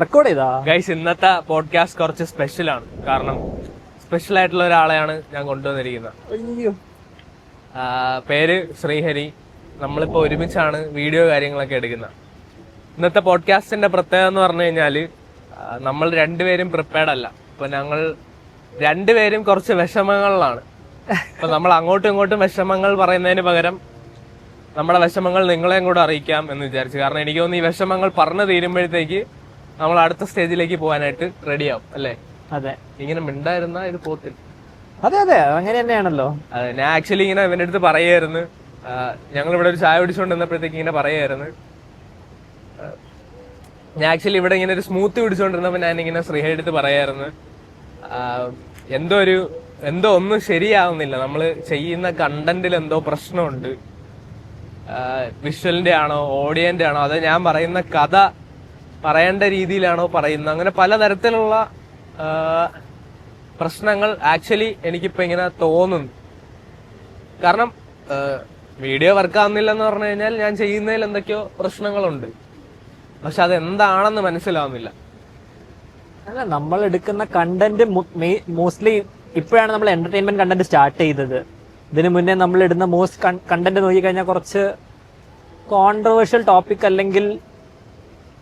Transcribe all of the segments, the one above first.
Record ചെയ്താ guys, ഇന്നത്തെ podcast കുറച്ച് സ്പെഷ്യലാണ്. കാരണം സ്പെഷ്യൽ ആയിട്ടുള്ള ഒരാളെയാണ് ഞാൻ കൊണ്ടുവന്നിരിക്കുന്നത്. പേര് ശ്രീഹരി. നമ്മളിപ്പോ ഒരുമിച്ചാണ് വീഡിയോ കാര്യങ്ങളൊക്കെ എടുക്കുന്നത്. ഇന്നത്തെ പോഡ്കാസ്റ്റിന്റെ പ്രത്യേകത എന്ന് പറഞ്ഞു കഴിഞ്ഞാല് നമ്മൾ രണ്ടുപേരും പ്രിപ്പയർഡ് അല്ല. ഇപ്പൊ ഞങ്ങൾ രണ്ടുപേരും കുറച്ച് വിഷമങ്ങളിലാണ്. അപ്പൊ നമ്മൾ അങ്ങോട്ടും ഇങ്ങോട്ടും വിഷമങ്ങൾ പറയുന്നതിന് പകരം നമ്മുടെ വിഷമങ്ങൾ നിങ്ങളെയും കൂടെ അറിയിക്കാം എന്ന് വിചാരിച്ചു. കാരണം എനിക്ക് തോന്നുന്നു ഈ വിഷമങ്ങൾ പറഞ്ഞു തീരുമ്പോഴത്തേക്ക് നമ്മൾ അടുത്ത സ്റ്റേജിലേക്ക് പോകാനായിട്ട് റെഡിയാവും, അല്ലേ? അതെ, ഇങ്ങനെ മിണ്ടായിരുന്ന ഇത് പോത്തില്ല. അതെ അതെ, അങ്ങനെ തന്നെയാണല്ലോ. അതെ, ഞാൻ ആക്ച്വലി ഇങ്ങനെ ഇവന്റെ അടുത്ത് പറയായിരുന്നു. ഞങ്ങൾ ഇവിടെ ഒരു ചായ കുടിച്ചുകൊണ്ടിരുന്നപ്പോഴത്തേക്ക് ഇങ്ങനെ പറയായിരുന്നു. ഞാൻ ആക്ച്വലി ഇവിടെ ഇങ്ങനെ ഒരു സ്മൂത്തി കുടിച്ചുകൊണ്ടിരുന്നപ്പോ ഞാൻ ഇങ്ങനെ ശ്രീഹരി അടുത്ത് പറയായിരുന്നു, എന്തോ ഒന്നും ശരിയാവുന്നില്ല, നമ്മള് ചെയ്യുന്ന കണ്ടന്റിൽ എന്തോ പ്രശ്നമുണ്ട്. വിഷ്വലിന്റെ ആണോ ഓഡിയന്റെ ആണോ അതോ ഞാൻ പറയുന്ന കഥ പറയേണ്ട രീതിയിലാണോ പറയുന്നത്, അങ്ങനെ പലതരത്തിലുള്ള പ്രശ്നങ്ങൾ ആക്ച്വലി എനിക്കിപ്പോ ഇങ്ങനെ തോന്നുന്നു. കാരണം വീഡിയോ വർക്കാവുന്നില്ല എന്ന് പറഞ്ഞു കഴിഞ്ഞാൽ ഞാൻ ചെയ്യുന്നതിൽ എന്തൊക്കെയോ പ്രശ്നങ്ങളുണ്ട്. പക്ഷെ അതെന്താണെന്ന് മനസ്സിലാവുന്നില്ല. അല്ല, നമ്മൾ എടുക്കുന്ന കണ്ടന്റ് മോസ്റ്റ്ലി ഇപ്പോഴാണ് നമ്മൾ എന്റർടൈൻമെന്റ് കണ്ടന്റ് സ്റ്റാർട്ട് ചെയ്തത്. ഇതിനു മുന്നേ നമ്മൾ ഇടുന്ന മോസ്റ്റ് കണ്ടന്റ് നോക്കിക്കഴിഞ്ഞാൽ കുറച്ച് കോൺട്രവേഴ്ഷ്യൽ ടോപ്പിക് അല്ലെങ്കിൽ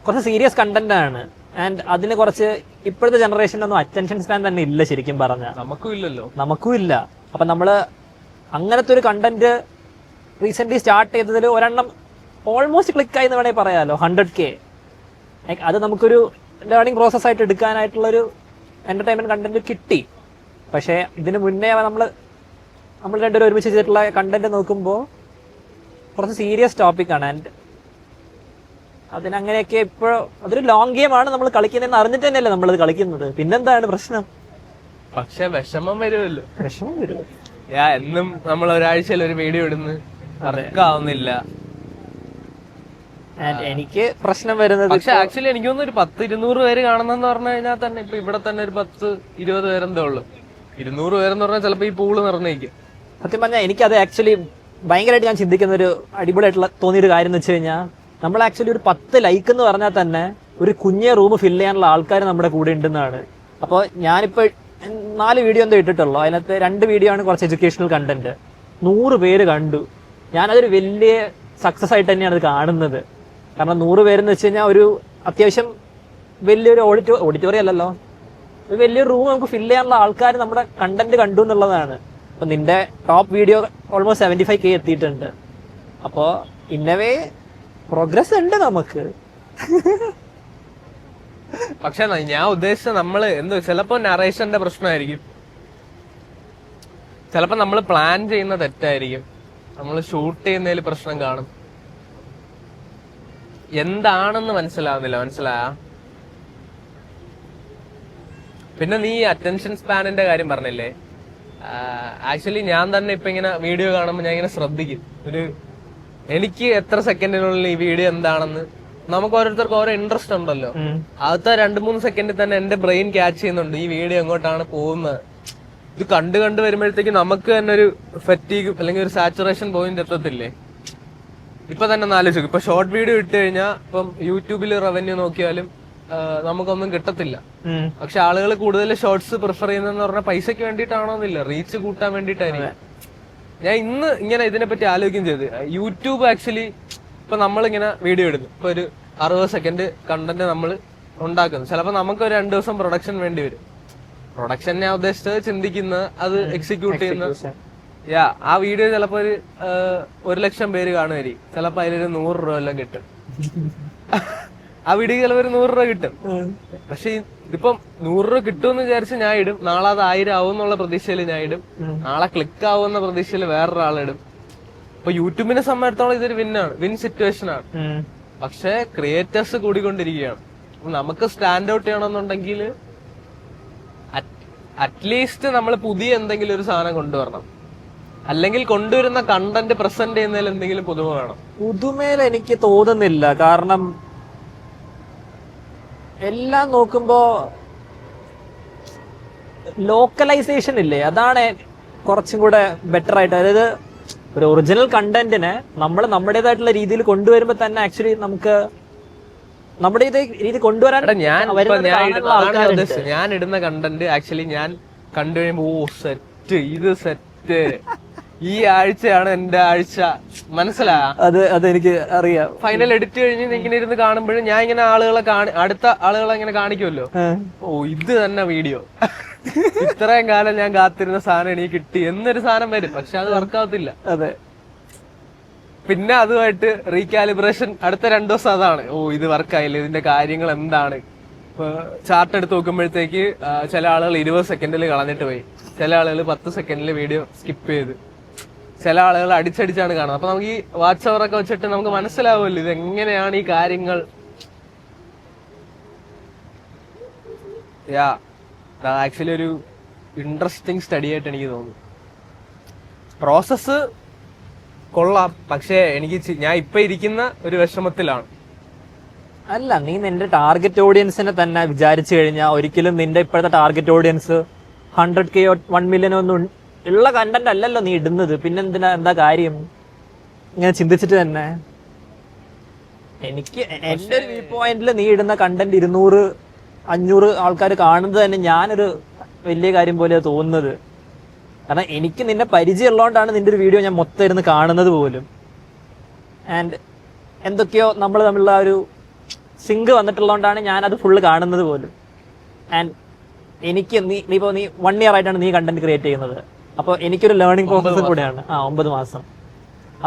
കുറച്ച് സീരിയസ് കണ്ടന്റ് ആണ്. ആൻഡ് അതിന് കുറച്ച് ഇപ്പോഴത്തെ ജനറേഷനൊന്നും അറ്റൻഷൻ സ്പാൻ തന്നെ ഇല്ല ശരിക്കും പറഞ്ഞാൽ. നമുക്കും ഇല്ല. അപ്പൊ നമ്മള് അങ്ങനത്തെ ഒരു കണ്ടന്റ് റീസെന്റ് സ്റ്റാർട്ട് ചെയ്തതിൽ ഒരെണ്ണം ഓൾമോസ്റ്റ് ക്ലിക്കായി എന്ന് വേണമെങ്കിൽ പറയാമല്ലോ. 100K. അത് നമുക്കൊരു ലേണിംഗ് പ്രോസസ് ആയിട്ട് എടുക്കാനായിട്ടുള്ളൊരു എന്റർടൈൻമെന്റ് കണ്ടന്റ് കിട്ടി. പക്ഷേ ഇതിന് മുന്നേ നമ്മൾ രണ്ടുപേരും ഒരുമിച്ച് ചെയ്തിട്ടുള്ള കണ്ടന്റ് നോക്കുമ്പോൾ കുറച്ച് സീരിയസ് ടോപ്പിക്കാണ്. ആൻഡ് അതിനങ്ങനെയൊക്കെ ഇപ്പോൾ അതൊരു ലോങ് ഗെയിമാണ് നമ്മൾ കളിക്കുന്നതെന്ന് അറിഞ്ഞിട്ട് തന്നെയല്ലേ നമ്മളത് കളിക്കുന്നത്. പിന്നെന്താണ് പ്രശ്നം? പക്ഷെ വിഷമം വരുമല്ലോ. വിഷമം വരും. എന്നും നമ്മൾ ഒരാഴ്ചയിൽ ഒരു വീഡിയോ ഇടുന്നു, വർക്കാവുന്നില്ല. എനിക്ക് പ്രശ്നം വരുന്നത് പക്ഷെ ആക്ച്വലി എനിക്ക് തോന്നുന്നു ഒരു 100-200 പേര് കാണുന്നെന്ന് പറഞ്ഞു കഴിഞ്ഞാൽ തന്നെ ഇപ്പൊ ഇവിടെ തന്നെ ഒരു 10-20 പേരെന്തേ ഉള്ളു. 200 പേരെന്ന് പറഞ്ഞാൽ ചിലപ്പോ ഈ പൂള് നിറഞ്ഞേക്കും. സത്യം പറഞ്ഞാൽ എനിക്കത് ആക്ച്വലി ഭയങ്കരമായിട്ട് ഞാൻ ചിന്തിക്കുന്ന ഒരു അടിപൊളിയായിട്ടുള്ള തോന്നിയൊരു കാര്യം എന്ന് വെച്ച് കഴിഞ്ഞാൽ, നമ്മൾ ആക്ച്വലി ഒരു 10 ലൈക്ക് എന്ന് പറഞ്ഞാൽ തന്നെ ഒരു കുഞ്ഞ റൂം ഫില്ല് ചെയ്യാനുള്ള ആൾക്കാർ നമ്മുടെ കൂടെ ഉണ്ടെന്നാണ്. അപ്പോൾ ഞാനിപ്പോൾ 4 വീഡിയോ എന്തോ ഇട്ടിട്ടുള്ളൂ. അതിനകത്ത് 2 വീഡിയോ ആണ് കുറച്ച് എഡ്യൂക്കേഷണൽ കണ്ടന്റ്. 100 പേര് കണ്ടു. ഞാനതൊരു വലിയ സക്സസ് ആയിട്ട് തന്നെയാണ് അത് കാണുന്നത്. കാരണം 100 പേരെന്ന് വെച്ച് കഴിഞ്ഞാൽ ഒരു അത്യാവശ്യം വലിയൊരു ഓഡിറ്റോറിയം അല്ലല്ലോ, ഒരു വലിയൊരു റൂം നമുക്ക് ഫില്ല് ചെയ്യാനുള്ള ആൾക്കാർ നമ്മുടെ കണ്ടന്റ് കണ്ടു എന്നുള്ളതാണ്. അപ്പൊ നിന്റെ ടോപ്പ് വീഡിയോ ഓൾമോസ്റ്റ് 75K എത്തിയിട്ടുണ്ട്. അപ്പോ ഇന്നവേ പ്രോഗ്രസ് ഉണ്ട് നമുക്ക്. പക്ഷെ ഞാൻ ഉദ്ദേശിച്ച നമ്മള് ചിലപ്പോ നറേഷന്റെ പ്രശ്നമായിരിക്കും, ചിലപ്പോ നമ്മൾ പ്ലാൻ ചെയ്യുന്ന തെറ്റായിരിക്കും, നമ്മൾ ഷൂട്ട് ചെയ്യുന്നതിൽ പ്രശ്നം കാണും. എന്താണെന്ന് മനസ്സിലായ. പിന്നെ നീ അറ്റൻഷൻ സ്പാനിന്റെ കാര്യം പറഞ്ഞില്ലേ, ആക്ച്വലി ഞാൻ തന്നെ ഇപ്പൊ ഇങ്ങനെ വീഡിയോ കാണുമ്പോൾ ഞാൻ ഇങ്ങനെ ശ്രദ്ധിക്കും. എനിക്ക് എത്ര സെക്കൻഡിനുള്ളിൽ ഈ വീഡിയോ എന്താണെന്ന്. നമുക്ക് ഓരോരുത്തർക്ക് ഓരോ ഇൻട്രസ്റ്റ് ഉണ്ടല്ലോ. ആദ്യത്തെ 2-3 സെക്കൻഡിൽ തന്നെ എന്റെ ബ്രെയിൻ ക്യാച്ച് ചെയ്യുന്നുണ്ട് ഈ വീഡിയോ എങ്ങോട്ടാണ് പോകുന്നത്. ഇത് കണ്ടു വരുമ്പോഴത്തേക്ക് നമുക്ക് തന്നെ ഒരു ഫറ്റീഗ് അല്ലെങ്കിൽ ഒരു സാച്ചുറേഷൻ പോയിന്റ് എത്തത്തില്ലേ? ഇപ്പൊ തന്നെ ആലോചിക്കും, ഇപ്പൊ ഷോർട്ട് വീഡിയോ ഇട്ട് കഴിഞ്ഞാൽ ഇപ്പം യൂട്യൂബിൽ റവന്യൂ നോക്കിയാലും നമുക്കൊന്നും കിട്ടത്തില്ല. പക്ഷെ ആളുകൾ കൂടുതൽ ഷോർട്സ് പ്രിഫർ ചെയ്യുന്നതെന്ന് പറഞ്ഞാൽ പൈസക്ക് വേണ്ടിയിട്ടാണോന്നില്ല, റീച്ച് കൂട്ടാൻ വേണ്ടിയിട്ടായിരിക്കും. ഞാൻ ഇന്ന് ഇങ്ങനെ ഇതിനെപ്പറ്റി ആലോചിക്കുകയും ചെയ്ത്, യൂട്യൂബ് ആക്ച്വലി ഇപ്പൊ നമ്മളിങ്ങനെ വീഡിയോ ഇടുന്നു, ഇപ്പൊ ഒരു 60 സെക്കൻഡ് കണ്ടന്റ് നമ്മൾ ഉണ്ടാക്കുന്നു. ചിലപ്പോൾ നമുക്ക് ഒരു 2 ദിവസം പ്രൊഡക്ഷൻ വേണ്ടി വരും. പ്രൊഡക്ഷൻ ഞാൻ ഉദ്ദേശിച്ചത് ചിന്തിക്കുന്ന അത് എക്സിക്യൂട്ട് ചെയ്യുന്ന ആ വീഡിയോ ചിലപ്പോ ഒരു 1,00,000 പേര് കാണുമായിരിക്കും. ചിലപ്പോ അതിലൊരു 100 രൂപ എല്ലാം കിട്ടും. ആ വീഡിയോ ചിലപ്പോ ഒരു 100 രൂപ കിട്ടും. പക്ഷെ ഇതിപ്പം 100 രൂപ കിട്ടുമെന്ന് വിചാരിച്ച് ഞാൻ ഇടും. നാളെ അത് 1000 ആവും എന്നുള്ള പ്രതീക്ഷയിൽ ഞാൻ ഇടും. നാളെ ക്ലിക്ക് ആവുമെന്ന പ്രതീക്ഷയിൽ വേറൊരാളിടും. ഇപ്പൊ യൂട്യൂബിനെ സംബന്ധിച്ചിടത്തോളം ഇതൊരു വിൻ സിറ്റുവേഷൻ ആണ്. പക്ഷെ ക്രിയേറ്റേഴ്സ് കൂടിക്കൊണ്ടിരിക്കുകയാണ്. നമുക്ക് സ്റ്റാൻഡ് ഔട്ട് ചെയ്യണമെന്നുണ്ടെങ്കിൽ അറ്റ്ലീസ്റ്റ് നമ്മൾ പുതിയ എന്തെങ്കിലും ഒരു സാധനം കൊണ്ടുവരണം. അല്ലെങ്കിൽ കൊണ്ടുവരുന്ന കണ്ടന്റ് പ്രസന്റ് ചെയ്യുന്നതിൽ എന്തെങ്കിലും പുതുമ വേണം. പുതുമയിൽ എനിക്ക് തോന്നുന്നില്ല. കാരണം എല്ലാം നോക്കുമ്പോ ലോക്കലൈസേഷൻ ഇല്ലേ, അതാണ് കുറച്ചും കൂടെ ബെറ്റർ ആയിട്ട്. അതായത് ഒരു ഒറിജിനൽ കണ്ടന്റിനെ നമ്മൾ നമ്മുടേതായിട്ടുള്ള രീതിയിൽ കൊണ്ടുവരുമ്പോൾ തന്നെ ആക്ച്വലി നമുക്ക് നമ്മുടെ ഇത് രീതി കൊണ്ടുവരാൻ ഞാൻ ഇടുന്ന കണ്ടന്റ് ആക്ച്വലി ഞാൻ കണ്ടു കഴിയുമ്പോ ഓ സെറ്റ്, ഇത് സെറ്റ്, ഈ ആഴ്ചയാണ് എന്റെ ആഴ്ച, മനസ്സിലാ? അതെനിക്ക് അറിയാം. ഫൈനൽ എഡിറ്റ് കഴിഞ്ഞ് ഇങ്ങനെ ഇരുന്ന് കാണുമ്പോഴും ഞാൻ ഇങ്ങനെ അടുത്ത ആളുകളെ ഇങ്ങനെ കാണിക്കുമല്ലോ, ഓ ഇത് തന്നെ വീഡിയോ, ഇത്രയും കാലം ഞാൻ കാത്തിരുന്ന സാധനം എനിക്ക് കിട്ടി എന്നൊരു സാധനം വരും. പക്ഷെ അത് വർക്കാവത്തില്ല. അതെ. പിന്നെ അതുമായിട്ട് റീകാലിബ്രേഷൻ അടുത്ത 2 ദിവസം അതാണ്, ഓ ഇത് വർക്കായില്ല, ഇതിന്റെ കാര്യങ്ങൾ എന്താണ്. ഇപ്പൊ ചാർട്ട് എടുത്ത് നോക്കുമ്പോഴത്തേക്ക് ചില ആളുകൾ 20 സെക്കൻഡിൽ കളഞ്ഞിട്ട് പോയി, ചില ആളുകൾ 10 സെക്കൻഡിൽ വീഡിയോ സ്കിപ്പ് ചെയ്ത്, ചില ആളുകൾ അടിച്ചടിച്ചാണ് കാണുന്നത്. അപ്പൊ നമുക്ക് ഈ വാച്ച് അവർ ഒക്കെ വെച്ചിട്ട് നമുക്ക് മനസ്സിലാവുമല്ലോ ഇത് എങ്ങനെയാണ് ഈ കാര്യങ്ങൾ. ആക്ച്വലി ഒരു ഇൻട്രസ്റ്റിംഗ് സ്റ്റഡി ആയിട്ട് എനിക്ക് തോന്നുന്നു. പ്രോസസ്സ് കൊള്ളാം, പക്ഷേ ഞാൻ ഇപ്പൊ ഇരിക്കുന്ന ഒരു വിഷമത്തിലാണ്. അല്ല, നീ നിന്റെ ടാർഗറ്റ് ഓഡിയൻസിനെ തന്നെ വിചാരിച്ചു കഴിഞ്ഞാൽ ഒരിക്കലും നിന്റെ ഇപ്പോഴത്തെ ടാർഗറ്റ് ഓഡിയൻസ് 100K 1 million ഒന്നും ഉള്ള കണ്ടന്റ് അല്ലല്ലോ നീ ഇടുന്നത്. പിന്നെ എന്താ കാര്യം ഇങ്ങനെ ചിന്തിച്ചിട്ട് തന്നെ? എനിക്ക് എന്റെ ഒരു വ്യൂ പോയിന്റിൽ നീ ഇടുന്ന കണ്ടന്റ് 200-500 ആൾക്കാർ കാണുന്നത് തന്നെ ഞാനൊരു വലിയ കാര്യം പോലെ തോന്നുന്നത്. കാരണം എനിക്ക് നിന്നെ പരിചയം ഉള്ളതുകൊണ്ടാണ് നിന്റെ ഒരു വീഡിയോ ഞാൻ മൊത്തം ഇരുന്ന് കാണുന്നത് പോലും. ആൻഡ് എന്തൊക്കെയോ നമ്മൾ തമ്മിലുള്ള ഒരു സിങ്ക് വന്നിട്ടുള്ളതുകൊണ്ടാണ് ഞാനത് ഫുള്ള് കാണുന്നത് പോലും. ആൻഡ് എനിക്ക് നീ 1 year ആയിട്ടാണ് നീ കണ്ടന്റ് ക്രിയേറ്റ് ചെയ്യുന്നത്. അപ്പോൾ എനിക്കൊരു ലേണിംഗ് പ്രോസസ് കൂടെയാണ്. 9 മാസം.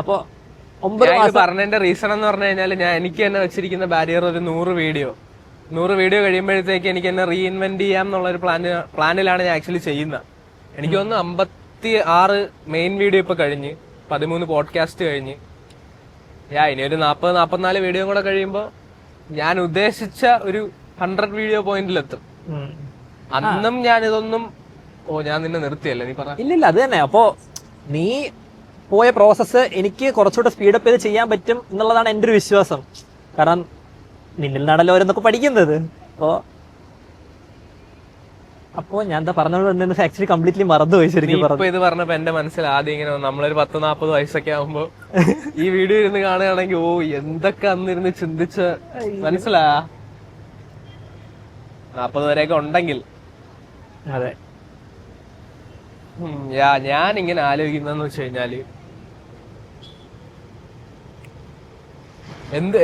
അപ്പോൾ 9 മാസം പറഞ്ഞതിന്റെ റീസൺ എന്ന് പറഞ്ഞു കഴിഞ്ഞാൽ എനിക്ക് തന്നെ വെച്ചിരിക്കുന്ന ബാരിയർ ഒരു 100 വീഡിയോ കഴിയുമ്പോഴത്തേക്ക് എനിക്ക് എന്നെ റീഇൻവെന്റ് ചെയ്യാം എന്നുള്ളൊരു പ്ലാനിലാണ് ഞാൻ ആക്ച്വലി ചെയ്യുന്നത്. എനിക്ക് തോന്നുന്നു 56 മെയിൻ വീഡിയോ ഇപ്പൊ കഴിഞ്ഞ്, 13 പോഡ്കാസ്റ്റ് കഴിഞ്ഞ്, ഇനി ഒരു 40-44 വീഡിയോ കൂടെ കഴിയുമ്പോ ഞാൻ ഉദ്ദേശിച്ച ഒരു 100 വീഡിയോ പോയിന്റിലെത്തും. അന്നും ഞാൻ ഇതൊന്നും ഞാൻ നിന്നെ നിർത്തിയല്ലേ, നീ പറ. ഇല്ലില്ല, അത് തന്നെ. അപ്പോ നീ പോയ പ്രോസസ്സ് എനിക്ക് കുറച്ചുകൂടെ സ്പീഡപ്പ് ചെയ്ത് ചെയ്യാൻ പറ്റും എന്നുള്ളതാണ് എൻ്റെ ഒരു വിശ്വാസം. കാരണം നിന്നിൽ നിന്നാണല്ലോ ഓരോന്നൊക്കെ പഠിക്കുന്നത്. അപ്പോ ഞാൻ എന്താ പറഞ്ഞത് ആക്ച്വലി കംപ്ലീറ്റ്ലി മറന്നുപോയി. ശരിക്കും ഇപ്പൊ ഇത് പറഞ്ഞപ്പോ എന്റെ മനസ്സിൽ ആദ്യം ഇങ്ങനെ നമ്മളൊരു 10-40 വയസ്സൊക്കെ ആകുമ്പോ ഈ വീഡിയോ ഇരുന്ന് കാണുകയാണെങ്കിൽ ഓ എന്തൊക്കെ അന്നിരുന്ന് ചിന്തിച്ച മനസ്സിലാ 40 വരെയൊക്കെ ഉണ്ടെങ്കിൽ. അതെ. ഞാൻ ഇങ്ങനെ ആലോചിക്കുന്നതെന്ന് വെച്ച് കഴിഞ്ഞാല്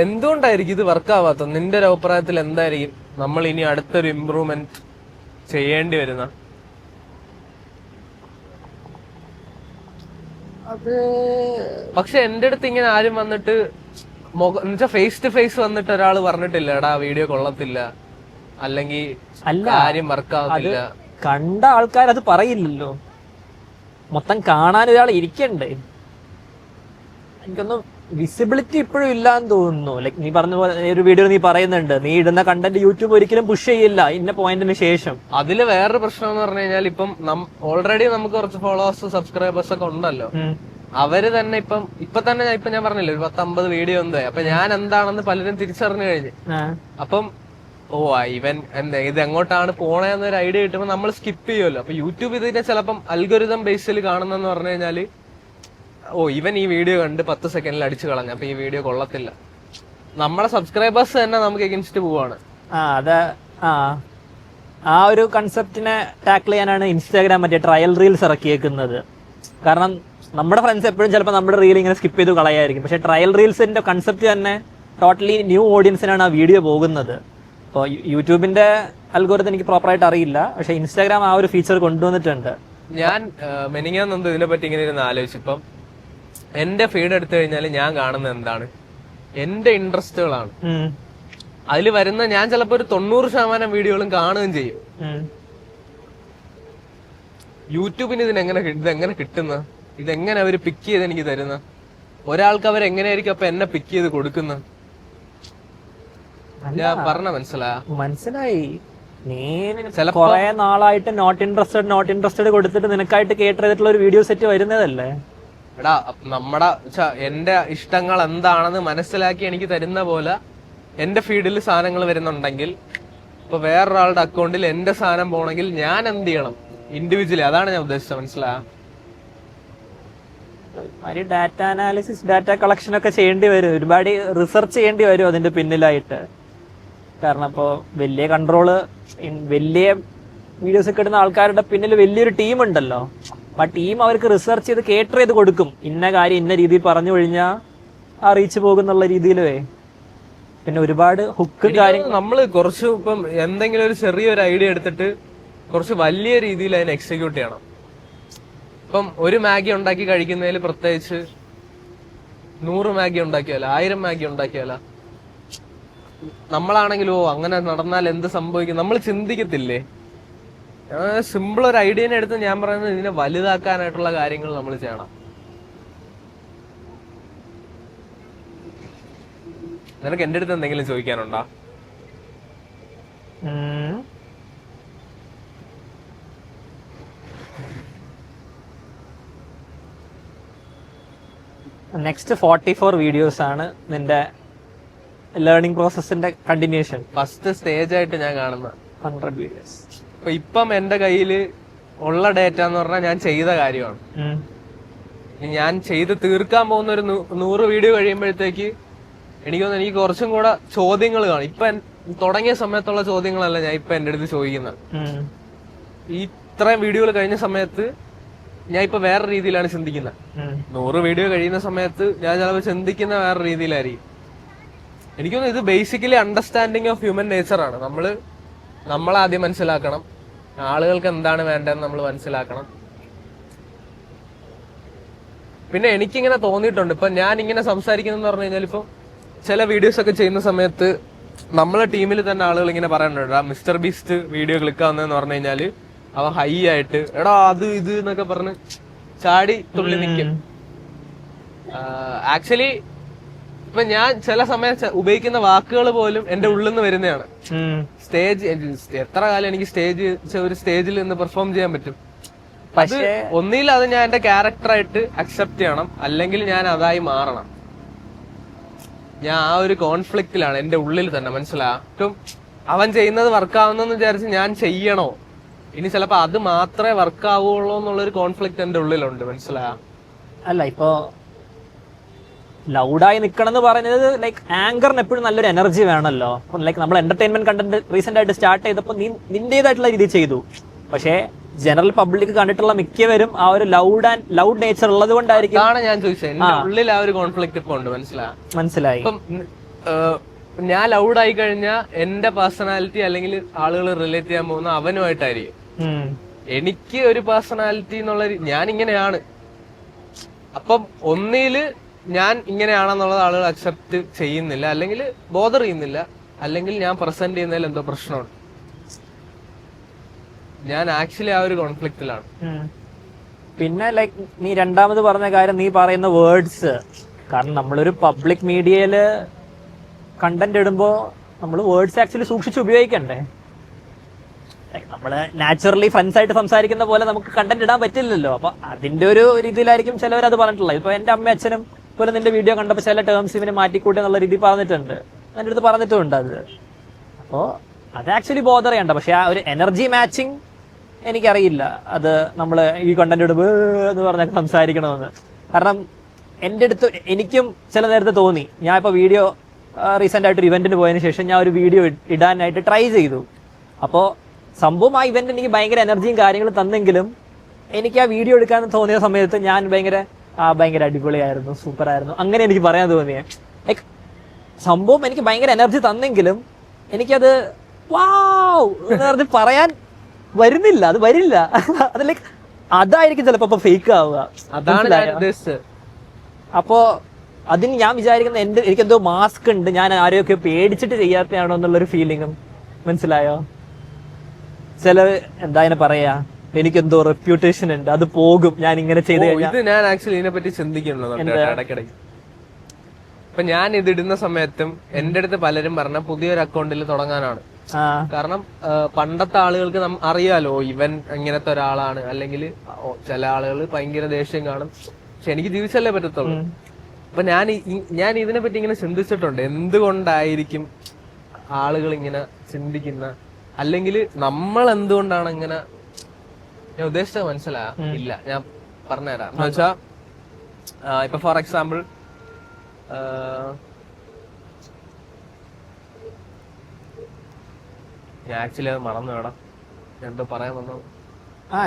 എന്തുകൊണ്ടായിരിക്കും ഇത് വർക്കാവാത്ത? നിന്റെ ഒരു അഭിപ്രായത്തിൽ എന്തായിരിക്കും നമ്മൾ ഇനി അടുത്തൊരു ഇംപ്രൂവ്മെന്റ് ചെയ്യേണ്ടി വരുന്ന? പക്ഷെ എന്റെ അടുത്ത് ഇങ്ങനെ ആരും വന്നിട്ട് എന്നുവെച്ചാ ഫേസ് ടു ഫേസ് വന്നിട്ട് ഒരാൾ പറഞ്ഞിട്ടില്ല എടാ വീഡിയോ കൊള്ളത്തില്ല, അല്ലെങ്കിൽ കാര്യം വർക്കാവത്തില്ല. കണ്ട ആൾക്കാർ അത് പറയില്ലല്ലോ. മൊത്തം കാണാൻ ഒരാൾ ഇരിക്കണ്ടേ? എനിക്കൊന്നും വിസിബിലിറ്റി ഇപ്പോഴും ഇല്ലാന്ന് തോന്നുന്നു. ലൈക് നീ പറഞ്ഞ പോലെ ഒരു വീഡിയോ നീ പറയുന്നുണ്ട്, നീ ഇടുന്ന കണ്ടന്റ് യൂട്യൂബ് ഒരിക്കലും പുഷ് ചെയ്യില്ല ഇന്ന പോയിന്റിന് ശേഷം. അതില് വേറൊരു പ്രശ്നം എന്ന് പറഞ്ഞു കഴിഞ്ഞാൽ ഇപ്പം ഓൾറെഡി നമുക്ക് കുറച്ച് ഫോളോവേഴ്സ് സബ്സ്ക്രൈബേഴ്സ് ഒക്കെ ഉണ്ടല്ലോ. അവര് തന്നെ ഇപ്പൊ തന്നെ ഞാൻ പറഞ്ഞില്ലേ ഒരു 10-50 വീഡിയോ എന്തായി. അപ്പൊ ഞാൻ എന്താണെന്ന് പലരും തിരിച്ചറിഞ്ഞു കഴിഞ്ഞു. അപ്പം ഇവൻ ഇത് എങ്ങോട്ടാണ് പോണേന്നൊരു ഐഡിയ കിട്ടുമ്പോൾ നമ്മൾ സ്കിപ്പ് ചെയ്യുമല്ലോ. അപ്പൊ യൂട്യൂബ് ഇതിനെ ചിലപ്പം അൽഗോരിതം ബേസിൽ കാണുന്നെന്ന് പറഞ്ഞു കഴിഞ്ഞാല് ഇവൻ ഈ വീഡിയോ കണ്ട് 10 സെക്കൻഡിൽ അടിച്ചു കളഞ്ഞു, അപ്പൊ ഈ വീഡിയോ കൊള്ളത്തില്ല. നമ്മളെ സബ്സ്ക്രൈബേഴ്സ് തന്നെ നമുക്ക് എഗൻസ്റ്റ് പോവാണ്. ആ ഒരു കൺസെപ്റ്റിനെ ടാക്കിൾ ചെയ്യാനാണ് ഇൻസ്റ്റാഗ്രാം മറ്റേ ട്രയൽ റീൽസ് ഇറക്കിയേക്കുന്നത്. കാരണം നമ്മുടെ ഫ്രണ്ട്സ് എപ്പോഴും ചിലപ്പോൾ നമ്മുടെ റീൽ ഇങ്ങനെ സ്കിപ്പ് ചെയ്ത് കളയായിരിക്കും. പക്ഷെ ട്രയൽ റീൽസിന്റെ കൺസെപ്റ്റ് തന്നെ ടോട്ടലി ന്യൂ ഓഡിയൻസിനാണ് ആ വീഡിയോ പോകുന്നത്. അപ്പോൾ യൂട്യൂബിന്റെ അൽഗോരിതം എനിക്ക് പ്രോപ്പറായിട്ട് അറിയില്ല, പക്ഷെ ഇൻസ്റ്റാഗ്രാം ആ ഒരു ഫീച്ചർ കൊണ്ടുവന്നിട്ടുണ്ട്. ഞാൻ മെനിങ്ങാന്ന് ഇതിനെ പറ്റി ഇങ്ങനെ ഇരുന്ന് ആലോചിച്ചപ്പം എന്റെ ഫീഡ് എടുത്തു കഴിഞ്ഞാൽ ഞാൻ കാണുന്നത് എന്താണ്, എന്റെ ഇൻട്രസ്റ്റുകളാണ്. അതിൽ വരുന്ന ഞാൻ ചിലപ്പോ ഒരു 90% വീഡിയോകളും കാണുകയും ചെയ്യും. യൂട്യൂബിന് ഇതെങ്ങനെ കിട്ടുന്ന, ഇതെങ്ങനെ അവര് പിക്ക് ചെയ്ത് എനിക്ക് തരുന്ന, ഒരാൾക്ക് അവരെങ്ങനെയായിരിക്കും അപ്പൊ എന്നെ പിക്ക് ചെയ്ത് കൊടുക്കുന്ന? ഞാൻ പറഞ്ഞ മനസ്സിലായി. നീ കുറെ നാളായിട്ട് നോട്ട് ഇൻട്രസ്റ്റഡ് കൊടുത്തിട്ട് നിനക്കായിട്ട് കേറ്റർ ചെയ്തിട്ടുള്ള ഒരു വീഡിയോ സെറ്റ് വരുന്നതല്ലേ? എടാ എന്റെ ഇഷ്ടങ്ങൾ എന്താണെന്ന് മനസ്സിലാക്കി എനിക്ക് തരുന്ന പോലെ എന്റെ ഫീഡിൽ സാധനങ്ങൾ വരുന്നുണ്ടെങ്കിൽ ഇപ്പൊ വേറൊരാളുടെ അക്കൗണ്ടിൽ എന്റെ സാധനം പോണെങ്കിൽ ഞാൻ എന്ത് ചെയ്യണം ഇൻഡിവിജ്വലി? അതാണ് ഞാൻ ഉദ്ദേശിച്ചത്. മനസ്സിലാ? ഡാറ്റ അനാലിസിസ്, ഡാറ്റ കളക്ഷൻ ഒക്കെ ചെയ്യേണ്ടി വരും, ഒരുപാട് റിസർച്ച് ചെയ്യേണ്ടി വരും അതിന്റെ പിന്നിലായിട്ട്. കാരണം ഇപ്പോൾ വലിയ കൺട്രോള് വലിയ വീഡിയോസ് ഒക്കെ ഇടുന്ന ആൾക്കാരുടെ പിന്നിൽ വലിയൊരു ടീം ഉണ്ടല്ലോ. അപ്പൊ ആ ടീം അവർക്ക് റിസർച്ച് ചെയ്ത് കേറ്റർ ചെയ്ത് കൊടുക്കും. ഇന്ന കാര്യം ഇന്ന രീതിയിൽ പറഞ്ഞു കഴിഞ്ഞാൽ ആ റീച്ച് പോകുന്നുള്ള രീതിയിലേ. പിന്നെ ഒരുപാട് ഹുക്കും കാര്യങ്ങൾ നമ്മള് കുറച്ച് ഇപ്പം എന്തെങ്കിലും ഒരു ചെറിയൊരു ഐഡിയ എടുത്തിട്ട് കുറച്ച് വലിയ രീതിയിൽ അതിനെ എക്സിക്യൂട്ട് ചെയ്യണം. ഇപ്പം ഒരു മാഗി ഉണ്ടാക്കി കഴിക്കുന്നതിൽ പ്രത്യേകിച്ച് 100 മാഗി ഉണ്ടാക്കിയാലോ 1000 മാഗി ഉണ്ടാക്കിയാലോ നമ്മളാണെങ്കിലോ അങ്ങനെ നടന്നാൽ എന്ത് സംഭവിക്കും നമ്മൾ ചിന്തിക്കത്തില്ലേ? സിമ്പിൾ ഒരു ഐഡിയനെ എടുത്ത് ഞാൻ പറയുന്നത് ഇതിനെ വലുതാക്കാനായിട്ടുള്ള കാര്യങ്ങൾ നമ്മൾ ചെയ്യണം. നിനക്ക് എന്റെ അടുത്ത് എന്തെങ്കിലും ചോദിക്കാനുണ്ടോ? നെക്സ്റ്റ് 44 വീഡിയോസ് ആണ് നിന്റെ ലേണിംഗ് പ്രോസസ്സിന്റെ കണ്ടിന്യൂഷൻ. ഫസ്റ്റ് സ്റ്റേജ് ആയിട്ട് ഞാൻ കാണുന്ന 100 വീഡിയോസ്. ഇപ്പം എന്റെ കയ്യില് ഉള്ള ഡേറ്റ എന്ന് പറഞ്ഞാൽ ഞാൻ ചെയ്ത കാര്യമാണ്. ഞാൻ ചെയ്ത് തീർക്കാൻ പോകുന്ന ഒരു 100 വീഡിയോ കഴിയുമ്പോഴത്തേക്ക് എനിക്ക് തോന്നുന്നു എനിക്ക് കുറച്ചും കൂടെ ചോദ്യങ്ങൾ കാണും. ഇപ്പൊ തുടങ്ങിയ സമയത്തുള്ള ചോദ്യങ്ങളല്ല ഞാൻ ഇപ്പൊ എന്റെ അടുത്ത് ചോദിക്കുന്നത്. ഈ ഇത്രയും വീഡിയോകൾ കഴിഞ്ഞ സമയത്ത് ഞാൻ ഇപ്പൊ വേറെ രീതിയിലാണ് ചിന്തിക്കുന്നത്. 100 വീഡിയോ കഴിയുന്ന സമയത്ത് ഞാൻ ചിലപ്പോൾ ചിന്തിക്കുന്ന വേറെ രീതിയിലായിരിക്കും. എനിക്ക് തോന്നുന്നു ഇത് basically understanding of human nature ആണ്. നമ്മളാദ്യം മനസ്സിലാക്കണം, ആളുകൾക്ക് എന്താണ് വേണ്ടതെന്ന് നമ്മൾ മനസ്സിലാക്കണം. പിന്നെ എനിക്കിങ്ങനെ തോന്നിയിട്ടുണ്ട്, ഇപ്പൊ ഞാൻ ഇങ്ങനെ സംസാരിക്കുന്നെന്ന് പറഞ്ഞു കഴിഞ്ഞാൽ ഇപ്പൊ ചില വീഡിയോസ് ഒക്കെ ചെയ്യുന്ന സമയത്ത് നമ്മളെ ടീമിൽ തന്നെ ആളുകൾ ഇങ്ങനെ പറയാനുണ്ട്, ആ മിസ്റ്റർ ബീസ്റ്റ് വീഡിയോ ക്ലിക്ക് ആവുന്നതെന്ന് പറഞ്ഞു കഴിഞ്ഞാല് അവൻ ഹൈ ആയിട്ട് എടാ അത് ഇത് എന്നൊക്കെ പറഞ്ഞ് ചാടി തുള്ളി നിൽക്കും. ആക്ച്വലി ഇപ്പൊ ഞാൻ ചില സമയം ഉപയോഗിക്കുന്ന വാക്കുകൾ പോലും എന്റെ ഉള്ളിൽ നിന്ന് വരുന്നതാണ്. സ്റ്റേജ് എത്ര കാലം എനിക്ക് ഒരു സ്റ്റേജിൽ നിന്ന് പെർഫോം ചെയ്യാൻ പറ്റും. പക്ഷേ ഒന്നിൽ അത് ഞാൻ എന്റെ ക്യാരക്ടറായിട്ട് അക്സെപ്റ്റ് ചെയ്യണം, അല്ലെങ്കിൽ ഞാൻ അതായി മാറണം. ഞാൻ ആ ഒരു കോൺഫ്ലിക്റ്റിലാണ് എന്റെ ഉള്ളിൽ തന്നെ. മനസ്സിലാക്കും അവൻ ചെയ്യുന്നത് വർക്കാവുന്നെന്ന് വിചാരിച്ച് ഞാൻ ചെയ്യണോ, ഇനി ചിലപ്പോ അത് മാത്രമേ വർക്കാവുള്ളൂ എന്നുള്ളൊരു കോൺഫ്ലിക്റ്റ് എന്റെ ഉള്ളിലുണ്ട്. മനസ്സിലായ അല്ല ഇപ്പോ ലൗഡായി നിക്കണം എന്ന് പറയുന്നത് ലൈക്ക് ആങ്കറിന് എപ്പോഴും നല്ലൊരു എനർജി വേണമല്ലോ. ലൈക്ക് നമ്മൾ എന്റർടൈൻമെന്റ് കണ്ടന്റ് റീസെന്റ് ആയിട്ട് സ്റ്റാർട്ട് ചെയ്തപ്പോൾ നീ നിന്റേതായിട്ടുള്ള രീതിയിൽ ചെയ്തു. പക്ഷേ ജനറൽ പബ്ലിക് കണ്ടിട്ടുള്ള മിക്കവരും ആ ഒരു ലൗഡ് നേച്ചർ ഉള്ളത് കൊണ്ടായിരിക്കും. ഞാൻ ചോദിച്ചത് എന്റെ ഉള്ളിൽ ആ ഒരു കോൺഫ്ലിക്റ്റ് ഇപ്പൊ ഉണ്ട്. മനസ്സിലായി. ഇപ്പം ഞാൻ ലൗഡായി കഴിഞ്ഞാൽ എന്റെ പേഴ്സണാലിറ്റി അല്ലെങ്കിൽ ആളുകൾ റിലേറ്റ് ചെയ്യാൻ പോകുന്ന അവനുമായിട്ടായിരിക്കും. എനിക്ക് ഒരു പേഴ്സണാലിറ്റി എന്നുള്ള ഞാൻ ഇങ്ങനെയാണ്. അപ്പം ഒന്നില് ഞാൻ ഇങ്ങനെയാണെന്നുള്ളത് ആളുകൾ അക്സെപ്റ്റ് ചെയ്യുന്നില്ല, അല്ലെങ്കിൽ ബോദർ ചെയ്യുന്നില്ല, അല്ലെങ്കിൽ ഞാൻ പ്രസന്റ് ചെയ്യുന്നതിൽ എന്തോ പ്രശ്നമുണ്ട്. ഞാൻ ആക്ച്വലി ആ ഒരു കോൺഫ്ലിക്റ്റിലാണ്. പിന്നെ ലൈക്ക് നീ രണ്ടാമത് പറഞ്ഞ കാര്യം, നീ പറയുന്ന വേർഡ്സ്. കാരണം നമ്മളൊരു പബ്ലിക് മീഡിയയില് കണ്ടന്റ് ഇടുമ്പോ നമ്മൾ വേർഡ്സ് ആക്ച്വലി സൂക്ഷിച്ച് ഉപയോഗിക്കണ്ടേ. നമ്മള് നാച്ചുറലി ഫ്രണ്ട്സ് ആയിട്ട് സംസാരിക്കുന്ന പോലെ നമുക്ക് കണ്ടന്റ് ഇടാൻ പറ്റില്ലല്ലോ. അപ്പൊ അതിന്റെ ഒരു രീതിയിലായിരിക്കും ചിലവർ അത് പറഞ്ഞിട്ടുള്ളത്. ഇപ്പൊ എന്റെ അമ്മ അച്ഛനും പോലെ നിന്റെ വീഡിയോ കണ്ടപ്പോൾ ചില ടേംസ് ഇവന് മാറ്റിക്കൂട്ടി എന്നുള്ള രീതിയിൽ പറഞ്ഞിട്ടുണ്ട്, എൻ്റെ അടുത്ത് പറഞ്ഞിട്ടുമുണ്ട് അത്. അപ്പോൾ അത് ആക്ച്വലി ബോദർ ചെയ്യണ്ട. പക്ഷെ ആ ഒരു എനർജി മാച്ചിങ് എനിക്കറിയില്ല, അത് നമ്മൾ ഈ കണ്ടന്റ് ഇടുമ്പോൾ എന്ന് പറഞ്ഞൊക്കെ സംസാരിക്കണമെന്ന്. കാരണം എൻ്റെ അടുത്ത് എനിക്കും ചില നേരത്തെ തോന്നി. ഞാൻ ഇപ്പോൾ വീഡിയോ റീസെൻ്റ് ആയിട്ട് ഒരു ഇവന്റിന് പോയതിന് ശേഷം ഞാൻ ഒരു വീഡിയോ ഇടാനായിട്ട് ട്രൈ ചെയ്തു. അപ്പോൾ സംഭവം ആ ഇവന്റ് എനിക്ക് ഭയങ്കര എനർജിയും കാര്യങ്ങളും തന്നെങ്കിലും എനിക്ക് ആ വീഡിയോ എടുക്കാൻ തോന്നിയ സമയത്ത് ഞാൻ ഭയങ്കര അടിപൊളിയായിരുന്നു, സൂപ്പറായിരുന്നു, അങ്ങനെ എനിക്ക് പറയാൻ തോന്നിയേ. ലൈക്ക് സംഭവം എനിക്ക് ഭയങ്കര എനർജി തന്നെങ്കിലും എനിക്കത് വാവ് എന്ന് പറഞ്ഞ് പറയാൻ വരുന്നില്ല, അത് വരില്ല. അത് ലൈക്ക് അതായിരിക്കും ചിലപ്പോ ഫേക്ക് ആവുക. അപ്പോ അതിന് ഞാൻ വിചാരിക്കുന്ന എനിക്കെന്തോ മാസ്ക് ഉണ്ട്, ഞാൻ ആരെയൊക്കെ പേടിച്ചിട്ട് ചെയ്യാത്തയാണോ എന്നുള്ളൊരു ഫീലിങ്ങും. മനസ്സിലായോ? ചില എന്താ പറയാ, എനിക്കെന്തോ റെപ്യൂട്ടേഷൻ ഉണ്ട്, അത് പോകും ഞാൻ ഇങ്ങനെ ചെയ്ത് കഴിഞ്ഞാൽ. ഇത് ഞാൻ ആക്ച്വലി ഇതിനെപ്പറ്റി ചിന്തിക്കുന്നുണ്ട് ഇടയ്ക്കിടയ്ക്ക്. ഇപ്പൊ ഞാൻ ഇതിടുന്ന സമയത്തും എന്റെ അടുത്ത് പലരും പറഞ്ഞ പുതിയൊരു അക്കൗണ്ടിൽ തുടങ്ങാനാണ്. കാരണം പണ്ടത്തെ ആളുകൾക്ക് അറിയാലോ ഇവൻ ഇങ്ങനത്തെ ഒരാളാണ്, അല്ലെങ്കിൽ ചില ആളുകൾ ഭയങ്കര ദേഷ്യം കാണും. പക്ഷെ എനിക്ക് ജീവിച്ചല്ലേ പറ്റത്തുള്ളൂ. അപ്പൊ ഞാൻ ഇതിനെപ്പറ്റി ഇങ്ങനെ ചിന്തിച്ചിട്ടുണ്ട്, എന്തുകൊണ്ടായിരിക്കും ആളുകൾ ഇങ്ങനെ ചിന്തിക്കുന്ന, അല്ലെങ്കിൽ നമ്മൾ എന്തുകൊണ്ടാണ് ഇങ്ങനെ. ഞാൻ ഉദ്ദേശിച്ചത് മനസ്സിലായില്ല, ഞാൻ പറഞ്ഞുതരാം. എന്ന് വെച്ചാ ഇപ്പൊ ഫോർ എക്സാമ്പിൾ ഞാൻ ആക്ച്വലി അത് മറന്നു വേണം എന്തോ പറയാൻ വന്നത്.